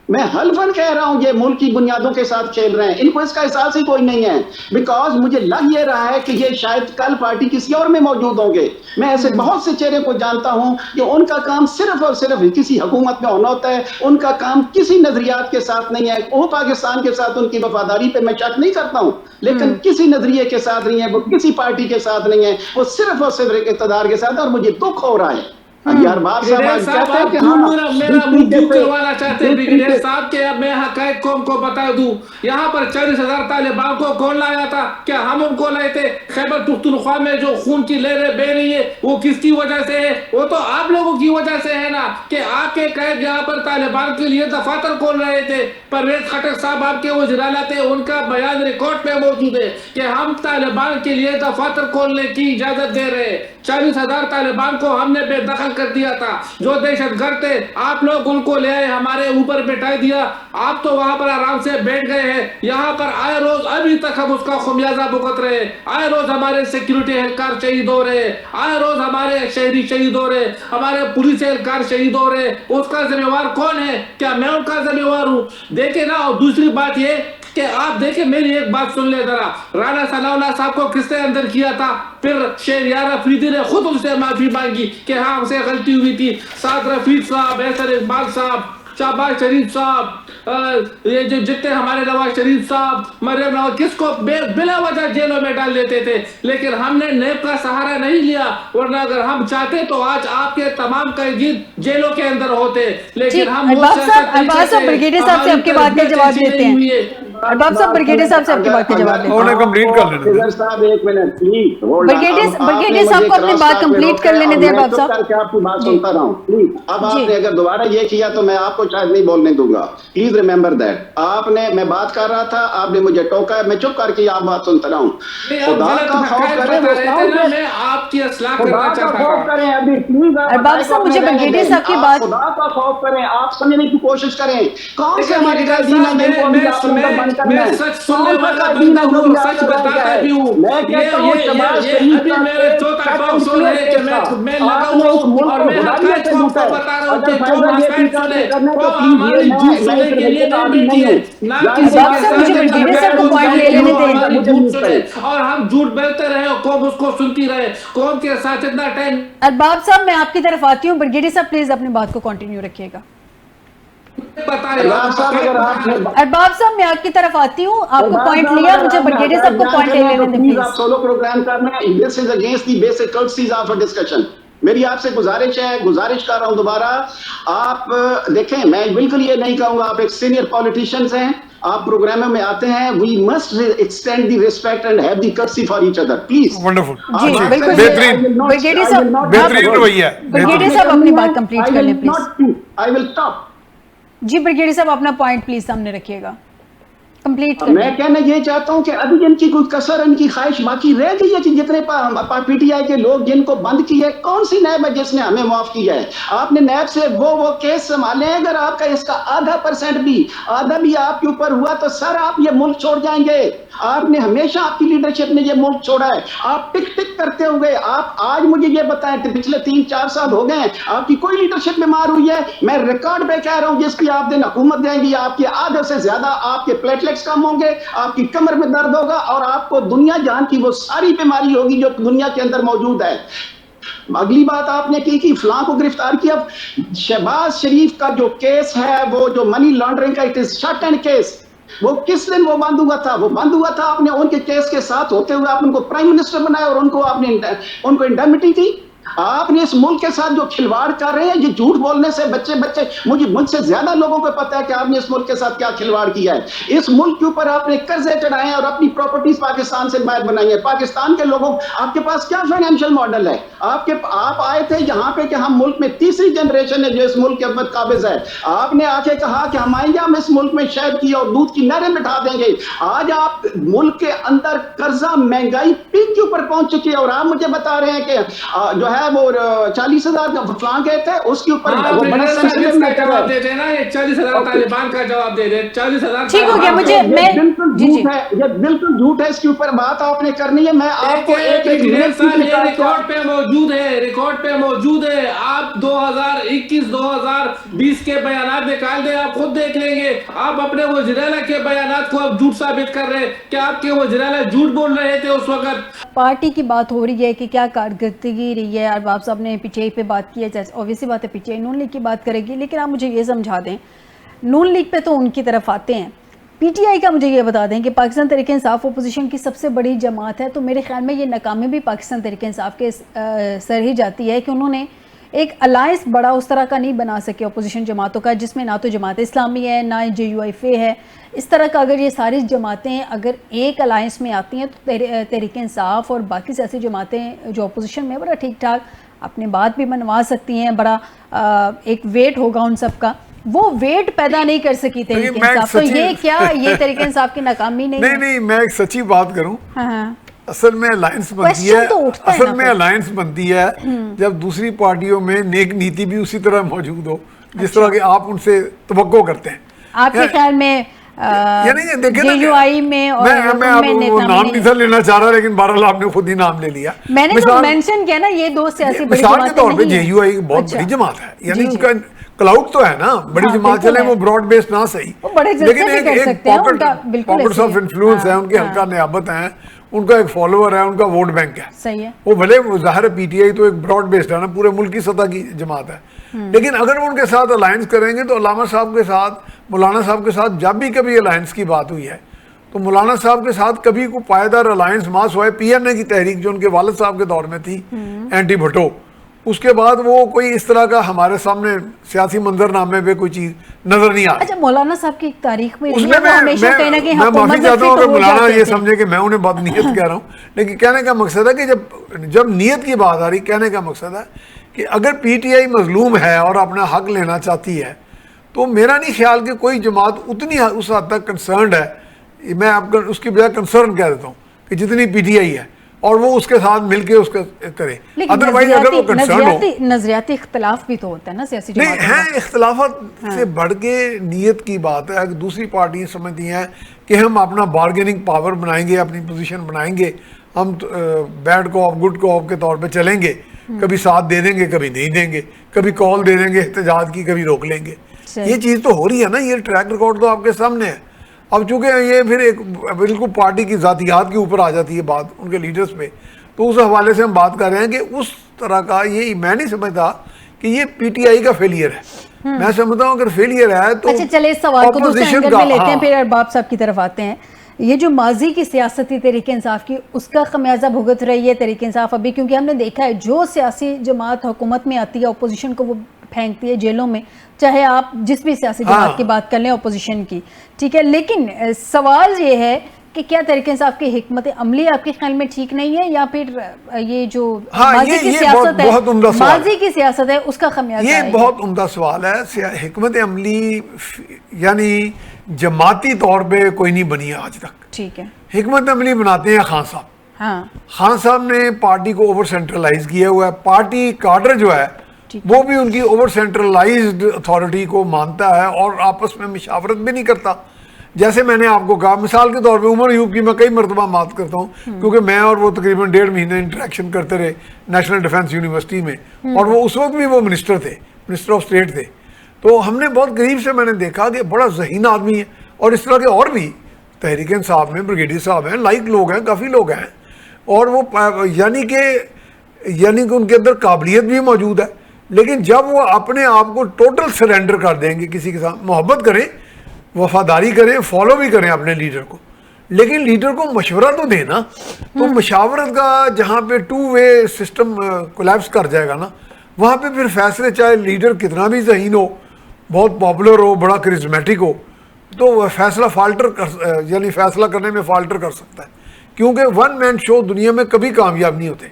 میں حلفاً کہہ رہا ہوں یہ ملک کی بنیادوں کے ساتھ کھیل رہے ہیں, ان کو اس کا احساس ہی کوئی نہیں ہے. بیکاز مجھے لگ یہ رہا ہے کہ یہ شاید کل پارٹی کسی اور میں موجود ہوں گے. میں ایسے بہت سے چہرے کو جانتا ہوں کہ ان کا کام صرف اور صرف کسی حکومت میں ہونا ہوتا ہے, ان کا کام کسی نظریات کے ساتھ نہیں ہے. وہ پاکستان کے ساتھ ان کی وفاداری پہ میں شک نہیں کرتا ہوں, لیکن کسی نظریے کے ساتھ نہیں ہے, وہ کسی پارٹی کے ساتھ نہیں ہے, وہ صرف اور صرف اقتدار کے ساتھ. اور مجھے دکھ ہو رہا ہے یار باب صاحب آج کہتے ہیں کہ میرا منہ کیوں کروانا چاہتے ہیں بریگیڈیئر صاحب کہ اب میں حقائق قوم کو بتا دوں. یہاں پر 40,000 طالبان کو کون لایا تھا؟ کیا ہم ان کو لائے تھے؟ خیبر پختونخوا میں جو خون کی لہریں بہ رہی ہے وہ کس کی وجہ سے ہے؟ وہ تو آپ لوگوں کی وجہ سے ہے نا, کہ آپ کے قائد یہاں پر طالبان کے لیے دفاتر کھول رہے تھے. پرویز خٹک صاحب آپ کے وزیر اعلیٰ تھے, ان کا بیان ریکارڈ پہ موجود ہے کہ ہم طالبان کے لیے دفاتر کھولنے کی اجازت دے رہے ہیں. 40,000 طالبان کو ہم نے بے دخل کر دیا تھا, جو دہشت گرد تھے آپ لوگ ان کو لے آئے ہمارے اوپر بٹھا دیا. آپ تو وہاں پر آرام سے بیٹھ گئے ہیں. یہاں پر آئے روز ابھی تک ہم اس کا خمیازہ بھگت رہے ہیں. آئے روز ہمارے سیکیورٹی اہلکار شہید ہو رہے ہیں, آئے روز ہمارے شہری شہید ہو رہے ہیں, ہمارے پولیس اہلکار شہید ہو رہے ہیں. اس کا ذمہ وار کون ہے؟ کیا میں ان کا ذمہ وار ہوں؟ دیکھیں نا. اور دوسری بات یہ کہ آپ دیکھیں, میری ایک بات سن لیں ذرا, رانا ثناء اللہ صاحب کو کس نے اندر کیا تھا؟ پھر شہریار افریدی نے خود ان سے معافی مانگی کہ ہاں ہم سے غلطی ہوئی تھی. سعد رفیق صاحب, احسن اقبال صاحب, شہباز شریف صاحب, یہ جو جتنے ہمارے نواز شریف صاحب, مریم نواز, کس کو بلا وجہ جیلوں میں ڈال دیتے تھے, لیکن ہم نے نیب کا سہارا نہیں لیا. ورنہ اگر ہم چاہتے تو آج آپ کے تمام قیدین جیلوں کے اندر ہوتے. لیکن ہم ارباب صاحب بریگیڈیئر صاحب سے آپ کی بات کا جواب دیتے ہیں. ارباب صاحب بریگیڈیئر صاحب سے آپ کی بات کا جواب دیتے ہیں. انہیں کمپلیٹ کر لینے دیں صاحب, ایک منٹ پلیز. بریگیڈیئر صاحب کو اپنی بات کمپلیٹ کر لینے دیں. ارباب صاحب کر کے آپ کی بات سنتا رہا ہوں پلیز. اب آپ نے اگر دوبارہ یہ کیا تو میں آپ کو شاید نہیں بولنے دوں گا. Please remember that. آپ نے, میں بات کر رہا تھا, آپ نے مجھے ٹوکا, میں چپ کر کے آپ بات سنتا رہا ہوں. خدا کا خوف کریں, میں آپ کی اصلاح کرنا چاہتا ہوں. خوف کریں ابھی پلیز. ارباب صاحب مجھے بریگیڈیئر صاحب کی بات, خدا کا خوف کریں, آپ سمجھنے کی کوشش کریں. کون سے ہماری دین ہے جن کو ہم بند کرنا ہے؟ سچ سننے والا بندہ ہوں, سچ بتاتا بھی ہوں. ابھی میرے چوتھا ٹاک شو ہے کہ میں لگا ہوں اور میں حقائق کو بتا رہا ہوں کہ تم حقائق سنے, وہ ہماری جھوٹ سنے کے لیے نہیں بیٹھی ہے, نہ کسی کے ساتھ جھوٹ سنے اور ہم جھوٹ بولتے رہے اور قوم اس کو سنتی رہے. قوم کے ساتھ اتنا ٹائم. ارباب صاحب میں آپ کی طرف آتی ہوں. بریگیڈیئر صاحب پلیز اپنی بات کو کنٹینیو رکھیے گا. ارباب صاحب میں آپ کی طرف آتی ہوں, آپ کو پوائنٹ لیا, مجھے بریگیڈیئر صاحب کو پوائنٹ لے لینے دیں پلیز. آپ سولو پروگرام کرنا ہے. This is against the basic courtesies of a discussion. میری آپ سے گزارش ہے, گزارش کر رہا ہوں دوبارہ. آپ دیکھیں, میں بالکل یہ نہیں کہوں گا, آپ ایک سینئر پولیٹیشینز ہیں, آپ پروگراموں میں آتے ہیں. We must extend the respect and have the courtesy for each other. Please. Wonderful, جی بالکل. بہترین بریگیڈیئر صاحب, بہترین رویہ ہے. بریگیڈیئر صاحب اپنی بات کمپلیٹ کر لیں پلیز. I will stop. جی بریگیڈیئر صاحب اپنا پوائنٹ پلیز سامنے رکھیے گا, کمپلیٹ کر میں کہنا یہ چاہتا ہوں کہ ابھی ان کی کوئی کسر, ان کی خواہش باقی رہ گئی ہے کہ جتنے پی ٹی آئی کے لوگ جن کو بند کی ہے, کون سی نیب ہے جس نے ہمیں معاف کیا ہے؟ آپ نے نیب سے وہ کیس سنبھالے ہیں. اگر آپ کا اس کا آدھا بھی آپ کے اوپر ہوا تو سر آپ یہ ملک چھوڑ جائیں گے. آپ نے ہمیشہ, آپ کی لیڈرشپ نے یہ ملک چھوڑا ہے. آپ ٹک ٹک کرتے ہوئے, آپ آج مجھے یہ بتائیں کہ پچھلے 3-4 سال ہو گئے ہیں آپ کی کوئی لیڈرشپ بیمار ہوئی ہے؟ میں ریکارڈ پہ کہہ رہا ہوں, جس کی آپ دن حکومت دیں گی, آپ کے آدھے سے زیادہ آپ کے پلیٹلیٹس کم ہوں گے, آپ کی کمر میں درد ہوگا, اور آپ کو دنیا جہان کی وہ ساری بیماری ہوگی جو دنیا کے اندر موجود ہے. اگلی بات آپ نے کی کہ فلاں کو گرفتار کیا. شہباز شریف کا جو کیس ہے, وہ جو منی لانڈرنگ کا, it is shut and case. وہ کس دن وہ بند ہوا تھا؟ وہ بند ہوا تھا آپ نے ان کے کیس کے ساتھ ہوتے ہوئے آپ ان کو پرائم منسٹر بنایا اور ان کو انڈیمنٹی دی. آپ نے اس ملک کے ساتھ جو کھلواڑ کر رہے ہیں, یہ جھوٹ بولنے سے بچے مجھ سے زیادہ لوگوں کو پتا ہے کہ آپ نے اس ملک کے ساتھ کیا کھلواڑ کیا ہے. اس ملک کے اوپر آپ نے قرضے چڑھائے ہیں اور اپنی پراپرٹیز پاکستان سے باہر بنائی ہیں. پاکستان کے لوگوں, آپ کے پاس کیا فائنینشیل ماڈل ہے؟ آپ آئے تھے یہاں پہ کہ ہم ملک میں تیسری جنریشن ہے جو اس ملک کے عظمت قابض ہے. آپ نے آ کے کہا کہ ہم آئیں گے, ہم اس ملک میں شہد کی اور دودھ کی نہریں بٹھا دیں گے. آج آپ ملک کے اندر قرضہ, مہنگائی پیک کے اوپر پہنچ چکی ہے, اور آپ مجھے بتا رہے ہیں کہ جو ہے وہ 40,000 کا فلان کہتے ہیں اس کے اوپر بڑا سینسٹیو میٹر جواب دے دینا. یہ 40,000 طالبان کا جواب دے دے. 40,000 ٹھیک ہو گیا. مجھے میں بالکل جھوٹ ہے, یہ بالکل جھوٹ ہے. اس کے اوپر بات آپ نے کرنی ہے. میں آپ کو ایک ریکارڈ پہ موجود ہے, ریکارڈ پہ موجود ہے. آپ 2021-2020 کے بیانات نکال دیں, آپ خود دیکھ لیں گے. آپ اپنے وزیر اعلیٰ کے بیانات کو آپ جھوٹ ثابت کر رہے ہیں. کیا آپ کے وزیر اعلیٰ جھوٹ بول رہے تھے اس وقت؟ پارٹی کی بات ہو رہی ہے کہ کیا کارکردگی رہی ہے. ارباب صاحب نے پی ٹی آئی پہ بات کی ہے, اوبویسلی بات ہے P T I known league کی بات کرے گی, لیکن آپ مجھے یہ سمجھا دیں, نون لیگ پہ تو ان کی طرف آتے ہیں, پی ٹی آئی کا مجھے یہ بتا دیں کہ پاکستان تحریک انصاف اپوزیشن کی سب سے بڑی جماعت ہے, تو میرے خیال میں یہ ناکامی بھی پاکستان تحریک انصاف کے سر ہی جاتی ہے کہ انہوں نے ایک الائنس بڑا اس طرح کا نہیں بنا سکے اپوزیشن جماعتوں کا, جس میں نہ تو جماعت اسلامی ہے نہ جے یو ایف اے ہے. اس طرح کا اگر یہ ساری جماعتیں اگر ایک الائنس میں آتی ہیں تو تحریک انصاف اور باقی سیاسی جماعتیں جو اپوزیشن میں بڑا ٹھیک ٹھاک اپنے بات بھی منوا سکتی ہیں, بڑا ایک ویٹ ہوگا ان سب کا. وہ ویٹ پیدا نہیں کر سکی تحریک انصاف, تو یہ کیا یہ تحریک انصاف کی ناکامی نہیں ہے؟ نہیں, میں ایک سچی بات کروں, اصل میں الائنس بنتی ہے, اصل میں الائنس بنتی ہے جب دوسری پارٹیوں میں نیک نیتی بھی اسی طرح موجود ہو جس طرح کہ آپ ان سے توقع کرتے ہیں. آپ کے خیال میں جے یو آئی میں اور میں نام نہیں تھا لینا چاہ رہا, لیکن بہرحال آپ نے خود ہی نام لے لیا. میں نے تو مینشن کیا نا, یہ دو سیاسی بڑی مثال کے طور پہ جے جماعتیں یو آئی بہت بڑی جماعت ہے, یعنی اس کا کلاؤڈ تو ہے نا, بڑی جماعت چلے وہ براڈ بیس نہ صحیح, لیکن ایک پاکٹس آف انفلوئنس ہے, ان کے حلقہ نیابت ہیں, ان کا ایک فالوور ہے, ان کا ووٹ بینک ہے. صحیح ہے, وہ بھلے ظاہر ہے پی ٹی آئی تو ایک براڈ بیسڈ ہے نا, پورے ملک کی سطح کی جماعت ہے, لیکن اگر وہ ان کے ساتھ الائنس کریں گے تو علامہ صاحب کے ساتھ, مولانا صاحب کے ساتھ جب بھی کبھی الائنس کی بات ہوئی ہے تو مولانا صاحب کے ساتھ کبھی کوئی پائیدار الائنس ماس ہوا ہے. پی این اے کی تحریک جو ان کے والد صاحب کے دور میں تھی, اینٹی بھٹو, اس کے بعد وہ کوئی اس طرح کا ہمارے سامنے سیاسی منظر نامے پہ کوئی چیز نظر نہیں آ رہی. اچھا مولانا صاحب کی ایک تاریخ میں اس میں میں معافی چاہتا ہوں اگر مولانا یہ سمجھے کہ میں انہیں بد نیت کہہ رہا ہوں, لیکن کہنے کا مقصد ہے کہ جب نیت کی بات آ رہی, کہنے کا مقصد ہے کہ اگر پی ٹی آئی مظلوم ہے اور اپنا حق لینا چاہتی ہے تو میرا نہیں خیال کہ کوئی جماعت اتنی اس حد تک کنسرنڈ ہے, میں آپ کا اس کی بجائے کنسرن کہہ دیتا ہوں کہ جتنی پی ٹی آئی ہے, اور وہ اس کے ساتھ مل کے اس کا کرے. ادروائز اگر وہ کنسرن ہو, نظریاتی اختلاف بھی تو ہوتا ہے نا سیاسی نہیں ہیں, اختلافات سے بڑھ کے نیت کی بات ہے. اگر دوسری پارٹیاں سمجھتی ہیں کہ ہم اپنا بارگیننگ پاور بنائیں گے, اپنی پوزیشن بنائیں گے, ہم بیڈ کو آف گڈ کو آف کے طور پہ چلیں گے, کبھی ساتھ دے دیں گے کبھی نہیں دیں گے, کبھی کال دے دیں گے احتجاج کی کبھی روک لیں گے, یہ چیز تو ہو رہی ہے نا, یہ ٹریک ریکارڈ تو آپ کے سامنے ہے. اب چونکہ یہ پھر ایک بالکل پارٹی کی ذاتیات کے اوپر آ جاتی ہے بات, ان کے لیڈرز پہ, تو اس حوالے سے ہم بات کر رہے ہیں کہ اس طرح کا یہ میں نہیں سمجھتا کہ یہ پی ٹی آئی کا فیلئر ہے. میں سمجھتا ہوں اگر فیلئر ہے تو اچھا چلے اس سوال کو دوسرے اینگل میں لیتے ہیں, پھر ارباب صاحب کی طرف آتے ہیں. یہ جو ماضی کی سیاستی تحریک انصاف کی, اس کا خمیازہ بھگت رہی ہے تحریک انصاف ابھی, کیونکہ ہم نے دیکھا ہے جو سیاسی جماعت حکومت میں آتی ہے اپوزیشن کو وہ پھینکتی ہے جیلوں میں, چاہے آپ جس بھی سیاسی جماعت کی بات کر لیں اپوزیشن کی, ٹھیک ہے. لیکن سوال یہ ہے کہ کیا تحریک انصاف کی حکمت عملی آپ کے خیال میں ٹھیک نہیں ہے, یا پھر یہ جو ماضی کی سیاست ہے, ماضی کی سیاست ہے, اس کا خمیازہ ہے؟ یہ بہت عمدہ سوال ہے. حکمت عملی یعنی جماعتی طور پہ کوئی نہیں بنی ہے آج تک. ٹھیک ہے, حکمت عملی بناتے ہیں خان صاحب. ہاں, خان صاحب نے پارٹی کو اوور سینٹرلائز کیا ہوا ہے. پارٹی کاڈر جو ہے وہ بھی ان کی اوور سینٹرلائزڈ اتھارٹی کو مانتا ہے اور آپس میں مشاورت بھی نہیں کرتا. جیسے میں نے آپ کو کہا, مثال کے طور پہ عمر ایوب کی میں کئی مرتبہ بات کرتا ہوں, کیونکہ میں اور وہ تقریباً 1.5 مہینے انٹریکشن کرتے رہے نیشنل ڈیفنس یونیورسٹی میں, اور وہ اس وقت بھی وہ منسٹر تھے, منسٹر آف اسٹیٹ تھے. تو ہم نے بہت قریب سے میں نے دیکھا کہ بڑا ذہین آدمی ہے, اور اس طرح کے اور بھی تحریک انصاف میں بریگیڈیئر صاحب ہیں, لائق لوگ ہیں, کافی لوگ ہیں, اور وہ یعنی کہ ان کے اندر قابلیت بھی موجود ہے. لیکن جب وہ اپنے آپ کو ٹوٹل سرینڈر کر دیں گے, کسی کے ساتھ محبت کریں, وفاداری کریں, فالو بھی کریں اپنے لیڈر کو, لیکن لیڈر کو مشورہ تو دیں نا. تو مشاورت کا جہاں پہ 2 وے سسٹم کولیپس کر جائے گا نا, وہاں پہ پھر فیصلے, چاہے لیڈر کتنا بھی ذہین ہو, بہت پاپولر ہو, بڑا کرزمیٹک ہو, تو فیصلہ یعنی فیصلہ کرنے میں فالٹر کر سکتا ہے. کیونکہ 1 مین شو دنیا میں کبھی کامیاب نہیں ہوتے.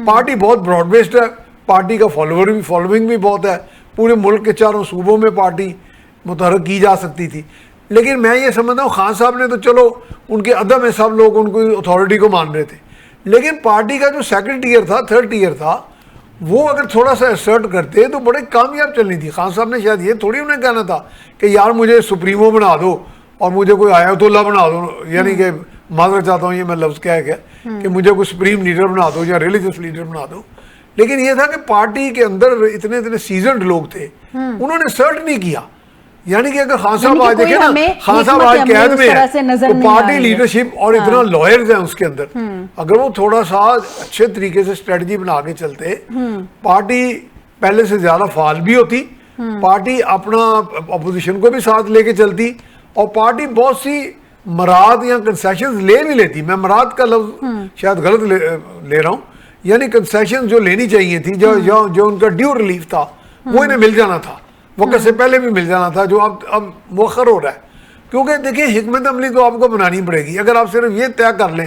پارٹی بہت براڈ بیسڈ ہے, پارٹی کا فالوئنگ بھی بہت ہے, پورے ملک کے 4 صوبوں میں پارٹی متحرک کی جا سکتی تھی. لیکن میں یہ سمجھتا ہوں خان صاحب نے تو چلو ان کے عدم میں سب لوگ ان کو اتھارٹی کو مان رہے تھے, لیکن پارٹی کا جو 2nd ٹیئر تھا, 3rd ٹیئر تھا, وہ اگر تھوڑا سا اسرٹ کرتے تو بڑے کامیاب چلنی تھی. خان صاحب نے شاید یہ تھوڑی انہیں کہنا تھا کہ یار مجھے سپریمو بنا دو اور مجھے کوئی آیت اللہ بنا دو, یعنی کہ معذرت چاہتا ہوں یہ میں لفظ کیا ہے کہ مجھے کوئی سپریم لیڈر بنا دو یا ریلیجس لیڈر بنا دو. لیکن یہ تھا کہ پارٹی کے اندر اتنے سیزنڈ لوگ تھے, انہوں نے اسرٹ نہیں کیا. یعنی کہ اگر خان صاحب آج دیکھیں نا, خان صاحب آج قید میں ہے تو پارٹی لیڈرشپ اور اتنا لائرز ہیں اس کے اندر, اگر وہ تھوڑا سا اچھے طریقے سے اسٹریٹجی بنا کے چلتے, پارٹی پہلے سے زیادہ فعال بھی ہوتی, پارٹی اپنا اپوزیشن کو بھی ساتھ لے کے چلتی, اور پارٹی بہت سی مراد یا کنسیشنز لے بھی لیتی. میں مراد کا لفظ شاید غلط لے رہا ہوں, یعنی کنسیشن جو لینی چاہیے تھی, جو ان کا ڈیو ریلیف تھا وہ انہیں مل جانا تھا, وقت سے پہلے بھی مل جانا تھا, جو اب مؤخر ہو رہا ہے. کیونکہ دیکھیں حکمت عملی تو آپ کو بنانی پڑے گی. اگر آپ صرف یہ طے کر لیں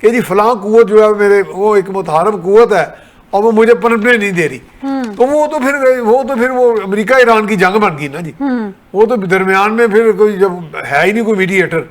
کہ جی فلاں قوت جو ہے میرے وہ ایک متحارب قوت ہے اور وہ مجھے پنپنے نہیں دے رہی, تو وہ تو پھر وہ امریکہ ایران کی جنگ بن گئی نا جی. وہ تو درمیان میں پھر کوئی جب ہے ہی نہیں کوئی میڈیٹر,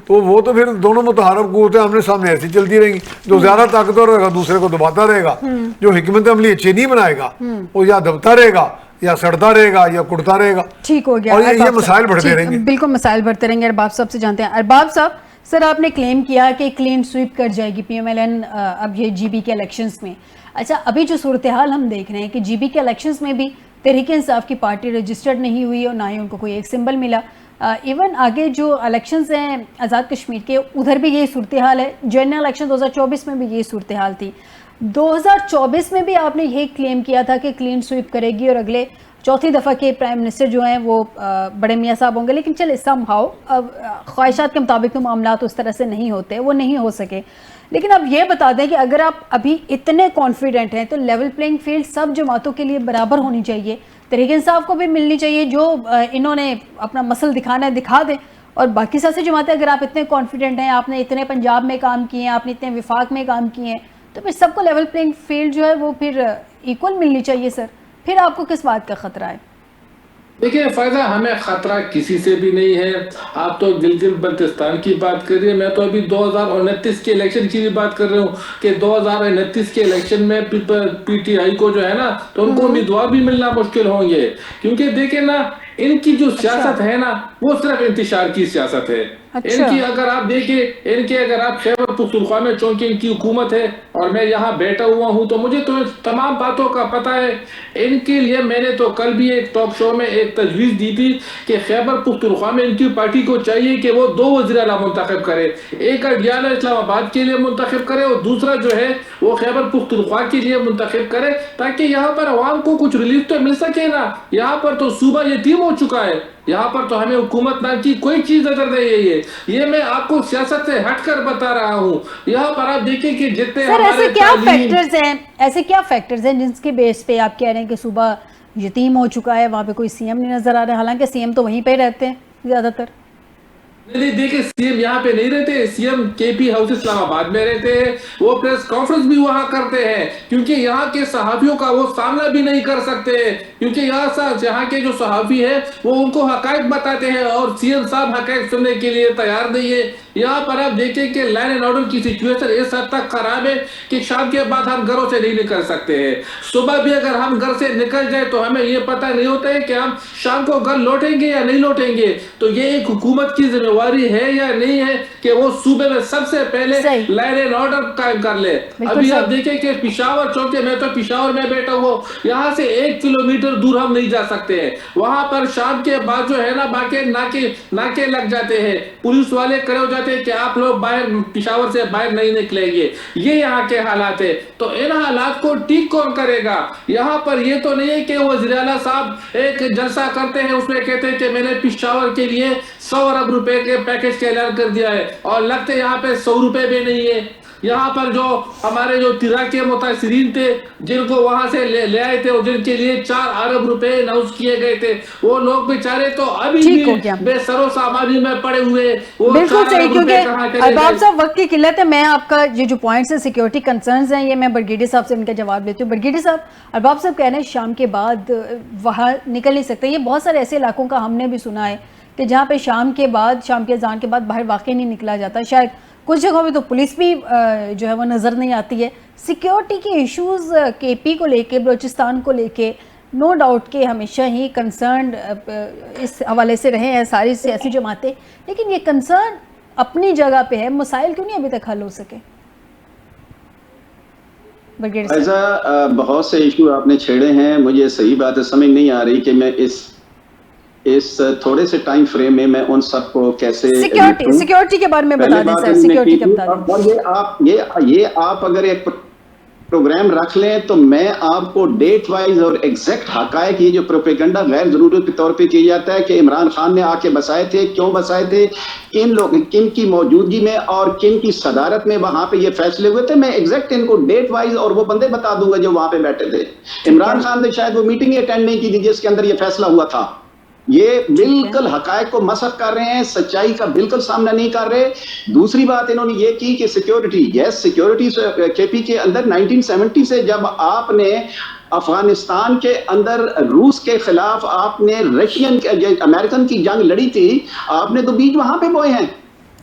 تو وہ تو پھر دونوں متحارب قوتیں آمنے سامنے ایسی چلتی رہیں گی. جو زیادہ طاقتور رہے گا دوسرے کو دباتا رہے گا, جو حکمت عملی اچھی نہیں بنائے گا وہ یا دبتا رہے گا یا سڑتا رہے گا یا کڑتا رہے گا. ٹھیک ہو گیا, اور یہ مسائل بڑھتے رہیں گے. بالکل مسائل بڑھتے رہیں گے. ارباب صاحب سے جانتے ہیں. ارباب صاحب, سر آپ نے کلیم کیا کہ کلین سویپ کر جائے گی پی ایم ایل این اب یہ جی بی کے الیکشنز میں. اچھا, ابھی جو صورتحال ہم دیکھ رہے ہیں کہ جی بی کے الیکشنز میں بھی تحریک انصاف کی پارٹی رجسٹرڈ نہیں ہوئی اور نہ ہی ان کو کوئی ایک سمبل ملا. ایون آگے جو الیکشنز ہیں آزاد کشمیر کے, ادھر بھی یہی صورتحال ہے. جنرل الیکشن 2024 میں بھی یہی صورتحال تھی. 2024 میں بھی آپ نے یہی کلیم کیا تھا کہ کلین سویپ کرے گی اور اگلے چوتھی دفعہ کے پرائم منسٹر جو ہیں وہ بڑے میاں صاحب ہوں گے. لیکن چلے سم ہاؤ خواہشات کے مطابق تو معاملات اس طرح سے نہیں ہوتے, وہ نہیں ہو سکے. لیکن اب یہ بتا دیں کہ اگر آپ ابھی اتنے کانفیڈنٹ ہیں تو لیول پلینگ فیلڈ سب جماعتوں کے لیے برابر ہونی چاہیے. تحریک انصاف کو بھی ملنی چاہیے, جو انہوں نے اپنا مسل دکھانا ہے دکھا دیں, اور باقی سیاسی جماعتیں اگر آپ اتنے کانفیڈنٹ ہیں, آپ نے اتنے پنجاب میں کام کیے ہیں, آپ نے اتنے وفاق میں کام کیے ہیں, تو پھر سب کو لیول پلینگ فیلڈ جو ہے وہ پھر ایکول ملنی چاہیے. سر پھر آپ کو کس بات کا خطرہ ہے؟ دیکھیں فائدہ, ہمیں خطرہ کسی سے بھی نہیں ہے. آپ تو گلگت بلتستان کی بات کر رہی ہیں, میں تو ابھی 2029 کے الیکشن کی بھی بات کر رہا ہوں کہ 2029 کے الیکشن میں پی ٹی آئی کو جو ہے نا, تو ان کو امیدوار بھی ملنا مشکل ہوں گے. کیونکہ دیکھیں نا, ان کی جو سیاست ہے نا وہ صرف انتشار کی سیاست ہے. ان کی اگر آپ دیکھیں, ان کے اگر آپ خیبر پختونخوا میں چونکہ ان کی حکومت ہے اور میں یہاں بیٹھا ہوا ہوں تو مجھے تو تمام باتوں کا پتہ ہے. ان کے لیے میں نے تو کل بھی ایک ٹاک شو میں ایک تجویز دی تھی کہ خیبر پختونخوا میں ان کی پارٹی کو چاہیے کہ وہ 2 وزیر اعلیٰ منتخب کرے, ایک اڈیالہ اسلام آباد کے لیے منتخب کرے اور دوسرا جو ہے وہ خیبر پختونخوا کے لیے منتخب کرے, تاکہ یہاں پر عوام کو کچھ ریلیف تو مل سکے نا. یہاں پر تو صوبہ یتیم ہو چکا ہے, یہاں پر تو ہمیں حکومت نام کی کوئی چیز نظر نہیں ہے. یہ میں آپ کو سیاست سے ہٹ کر بتا رہا ہوں. یہاں پر آپ دیکھیں کہ جتنے ایسے کیا فیکٹرز ہیں جن کے بیس پہ آپ کہہ رہے ہیں کہ صوبہ یتیم ہو چکا ہے, وہاں پہ کوئی سی ایم نہیں نظر آ رہا ہے, حالانکہ سی ایم تو وہیں پہ رہتے ہیں زیادہ تر. نہیں دیکھیں, سی ایم یہاں پہ نہیں رہتے, سی ایم کے پی ہاؤس اسلام آباد میں رہتے ہیں. وہ پریس کانفرنس بھی وہاں کرتے ہیں کیونکہ یہاں کے صحافیوں کا وہ سامنا بھی نہیں کر سکتے, کیونکہ یہاں کے جو صحافی ہیں وہ ان کو حقائق بتاتے ہیں اور سی ایم صاحب حقائق سننے کے لیے تیار نہیں ہے. یہاں پر آپ دیکھیں کہ لائن اینڈ آرڈر کی سچویشن اس حد تک خراب ہے کہ شام کے بعد ہم گھروں سے نہیں نکل سکتے ہیں. صبح بھی اگر ہم گھر سے نکل جائیں تو ہمیں یہ پتہ نہیں ہوتا ہے کہ ہم شام کو گھر لوٹیں گے یا نہیں لوٹیں گے. تو یہ ایک حکومت کی ذمہ داری ہے یا نہیں ہے کہ وہ صوبے میں سب سے پہلے لائن اینڈ آرڈر قائم کر لے. ابھی آپ دیکھیں کہ پشاور چونکہ میں تو پشاور میں بیٹھا ہوں, یہاں سے 1 کلومیٹر دور ہم نہیں جا سکتے ہیں. وہاں پر شام کے بعد جو ہے نا باقی ناکے لگ جاتے ہیں, پولیس والے کھڑے ہو جاتے ہیں کہ آپ لوگ باہر پشاور سے باہر نہیں نکلیں گے. یہ یہاں کے حالات ہے. تو ان حالات کو ٹھیک کون کرے گا؟ یہاں پر یہ تو نہیں ہے کہ وزیر اعلیٰ صاحب ایک جلسہ کرتے ہیں, اس میں کہتے ہیں کہ میں نے پشاور کے لیے 100 ارب روپے کے پیکج کا اعلان کر دیا ہے, اور لگتے یہاں پہ 100 روپے بھی نہیں ہے. یہاں پر جو ہمارے جو تیرا کے متاثرین تھے جن کو وہاں سے لے آئے تھے اور جن کے لیے 4 ارب روپے اناؤنس کیے گئے تھے, وہ لوگ بیچارے تو ابھی بھی بے سر و سامانی میں پڑے ہوئے. بالکل صحیح, کیونکہ ارباب صاحب وقت کی قلت ہے. میں آپ کا یہ جو پوائنٹس ہیں سیکیورٹی کنسرنز ہیں, یہ میں برگیڈی صاحب سے ان کا جواب لیتی ہوں. برگیڈی صاحب, ارباب صاحب کہہ رہے ہیں شام کے بعد وہاں نکل نہیں سکتے. یہ بہت سارے ایسے علاقوں کا ہم نے بھی سنا ہے کہ جہاں پہ شام کے بعد, شام کے اذان کے بعد باہر واقعی نہیں نکلا جاتا. شاید کچھ جگہوں پہ تو پولیس بھی جو ہے وہ نظر نہیں آتی ہے. سیکیورٹی کے ایشوز کے پی کو لے کے, بلوچستان کو لے کے نو ڈاؤٹ کہ ہمیشہ ہی کنسرنڈ اس حوالے سے رہے ہیں ساری سیاسی جماعتیں, لیکن یہ کنسرن اپنی جگہ پہ ہے, مسائل کیوں نہیں ابھی تک حل ہو سکے؟ ایسا بہت سے ایشو آپ نے چھیڑے ہیں, مجھے صحیح بات ہے سمجھ نہیں آ رہی کہ میں اس تھوڑے سے ٹائم فریم میں ان سب کو کیسے سیکیورٹی کے بارے میں بتا دیں سر, سیکیورٹی کا بتا دیں. یہ آپ اگر ایک پروگرام رکھ لیں تو میں آپ کو ڈیٹ وائز اور ایگزیکٹ حقائق, یہ جو پروپیگنڈا غیر ضرورت کے طور پہ کیا جاتا ہے کہ عمران خان نے آ کے بسائے تھے, کیوں بسائے تھے, کن کی موجودگی میں اور کن کی صدارت میں وہاں پہ یہ فیصلے ہوئے تھے, میں ایگزیکٹ ان کو ڈیٹ وائز اور وہ بندے بتا دوں گا جو وہاں پہ بیٹھے تھے. عمران خان نے شاید وہ میٹنگ اٹینڈ نہیں کی تھی جس کے اندر یہ فیصلہ ہوا تھا. یہ بالکل حقائق کو مسخ کر رہے ہیں, سچائی کا بالکل سامنا نہیں کر رہے. دوسری بات انہوں نے یہ کی کہ سیکیورٹی, سیکیورٹی کے پی کے اندر 1970 سے جب آپ نے افغانستان کے اندر روس کے خلاف آپ نے امریکن کی جنگ لڑی تھی, آپ نے تو بیج وہاں پہ بوئے ہیں.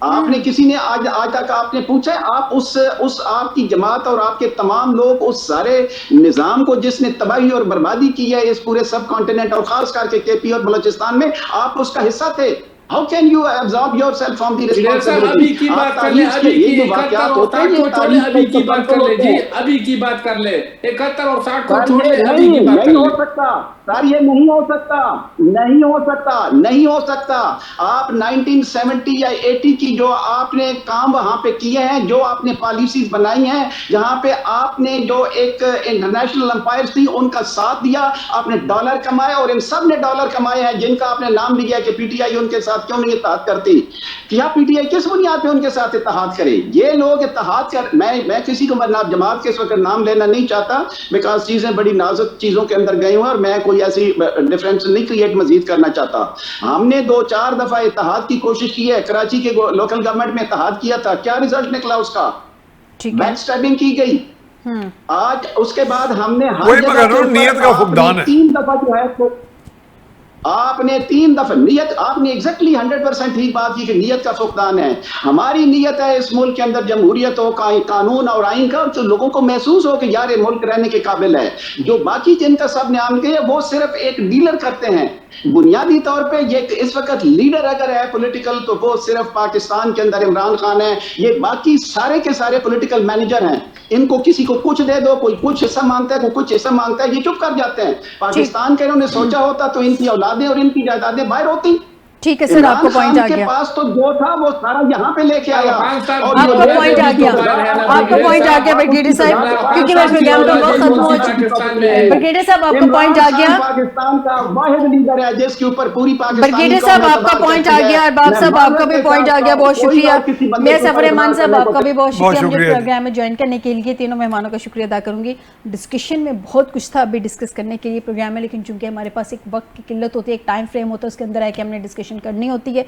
آپ نے کسی نے آج تک آپ نے پوچھا ہے, آپ اس آپ کی جماعت اور آپ کے تمام لوگ اس سارے نظام کو جس نے تباہی اور بربادی کی ہے اس پورے سب کانٹیننٹ اور خاص کر کے پی اور بلوچستان میں, آپ اس کا حصہ تھے. How can you absorb yourself from the responsibility? ابھی کی بات کر لیں, ابھی کی 71 اور 60 کو چھوڑیں, ابھی کی بات کر لیں جی, ابھی کی بات کر لیں. 71 اور 60 کو چھوڑیں, ابھی کی بات کر لیں. نہیں ہو سکتا سر, یہ نہیں ہو سکتا, نہیں ہو سکتا, نہیں ہو سکتا. آپ 1970 یا 80 کی جو آپ نے کام وہاں پہ کیے ہیں, جو آپ نے پالیسیز بنائی ہیں, جہاں پہ آپ نے جو ایک انٹرنیشنل امپائر تھی ان کا ساتھ دیا, آپ نے ڈالر کمائے, اور ان سب نے ڈالر کمائے ہیں جن کا آپ نے نام لیا کہ پی ٹی آئی ان کے ساتھ کیوں نہیں اتحاد کرتی. کیا پی ٹی آئی کس بنیاد پہ ان کے ساتھ اتحاد کرے؟ یہ لوگ اتحاد کر, میں کسی کو جماعت کے اس وقت نام لینا نہیں چاہتا, بیکاز چیزیں بڑی نازک چیزوں کے اندر گئی ہوں اور میں کوئی ایسی ڈیفرنس نہیں کریٹ مزید کرنا چاہتا. ہم نے 2-4 دفعہ اتحاد کی کوشش کی ہے, کراچی کے لوکل گورنمنٹ میں اتحاد کیا تھا, کیا رزلٹ نکلا اس کا؟ بیک سٹیپنگ کی گئی. آج اس کے بعد ہم نے ہر جگہ نیت کا فقدان ہے. 3 دفعہ جو ہے آپ نے 3 دفعہ نیت, آپ نے ایگزیکٹلی 100% ٹھیک بات کی کہ نیت کا فقدان ہے. ہماری نیت ہے اس ملک کے اندر جمہوریت ہو, قانون اور آئین کا, تو لوگوں کو محسوس ہو کہ یار یہ ملک رہنے کے قابل ہے. جو باقی جن کا سب نام کیا وہ صرف ایک ڈیلر کرتے ہیں. بنیادی طور پہ یہ اس وقت لیڈر اگر ہے پولیٹیکل تو وہ صرف پاکستان کے اندر عمران خان ہے. یہ باقی سارے کے سارے پولیٹیکل مینیجر ہیں. ان کو کسی کو کچھ دے دو, کوئی کچھ حصہ مانگتا ہے, کوئی کچھ حصہ مانگتا ہے, یہ چپ کر جاتے ہیں. پاکستان کے انہوں نے سوچا ہوتا تو ان کی اولادیں اور ان کی جائیدادیں باہر ہوتی. ٹھیک ہے سر, آپ کو پوائنٹ آ گیا. کے پاس تو جو تھا وہ سارا یہاں پہ لے کے آیا. آپ کو پوائنٹ آ گیا, آپ کو پوائنٹ آ گیا بریگیڈیئر صاحب, کیونکہ میں پروگرام کا وقت ختم ہو چکا. بریگیڈیئر صاحب آپ کو پوائنٹ آ گیا. پاکستان کا واحد لیڈر ہے جس کے اوپر پوری پاکستان. بریگیڈیئر صاحب آپ کا پوائنٹ آ گیا, ارباب صاحب آپ کا بھی پوائنٹ آ گیا, بہت شکریہ. میں سفر رحمان صاحب آپ کا بھی بہت شکریہ مجھے پروگرام میں جوائن کرنے کے لیے. تینوں مہمانوں کا شکریہ ادا کروں گی. ڈسکشن میں بہت کچھ تھا ابھی ڈسکس کرنے کے لیے پروگرام میں, لیکن چونکہ ہمارے پاس ایک وقت کی قلت ہوتی ہے, ایک ٹائم فریم ہوتا ہے, اس کے اندر ہے کہ ہم نے ڈسکشن کرنی ہوتی ہے.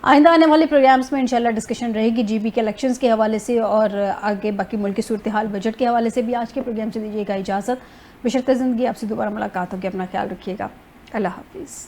آئندہ آنے والے پروگرامز میں انشاءاللہ ڈسکشن رہے گی جی بی کے الیکشنز کے حوالے سے اور آگے باقی ملک کی صورتحال بجٹ کے حوالے سے بھی. آج کے پروگرام سے دیجیے گا اجازت, بشرط زندگی آپ سے دوبارہ ملاقات ہوگی. اپنا خیال رکھیے گا. اللہ حافظ.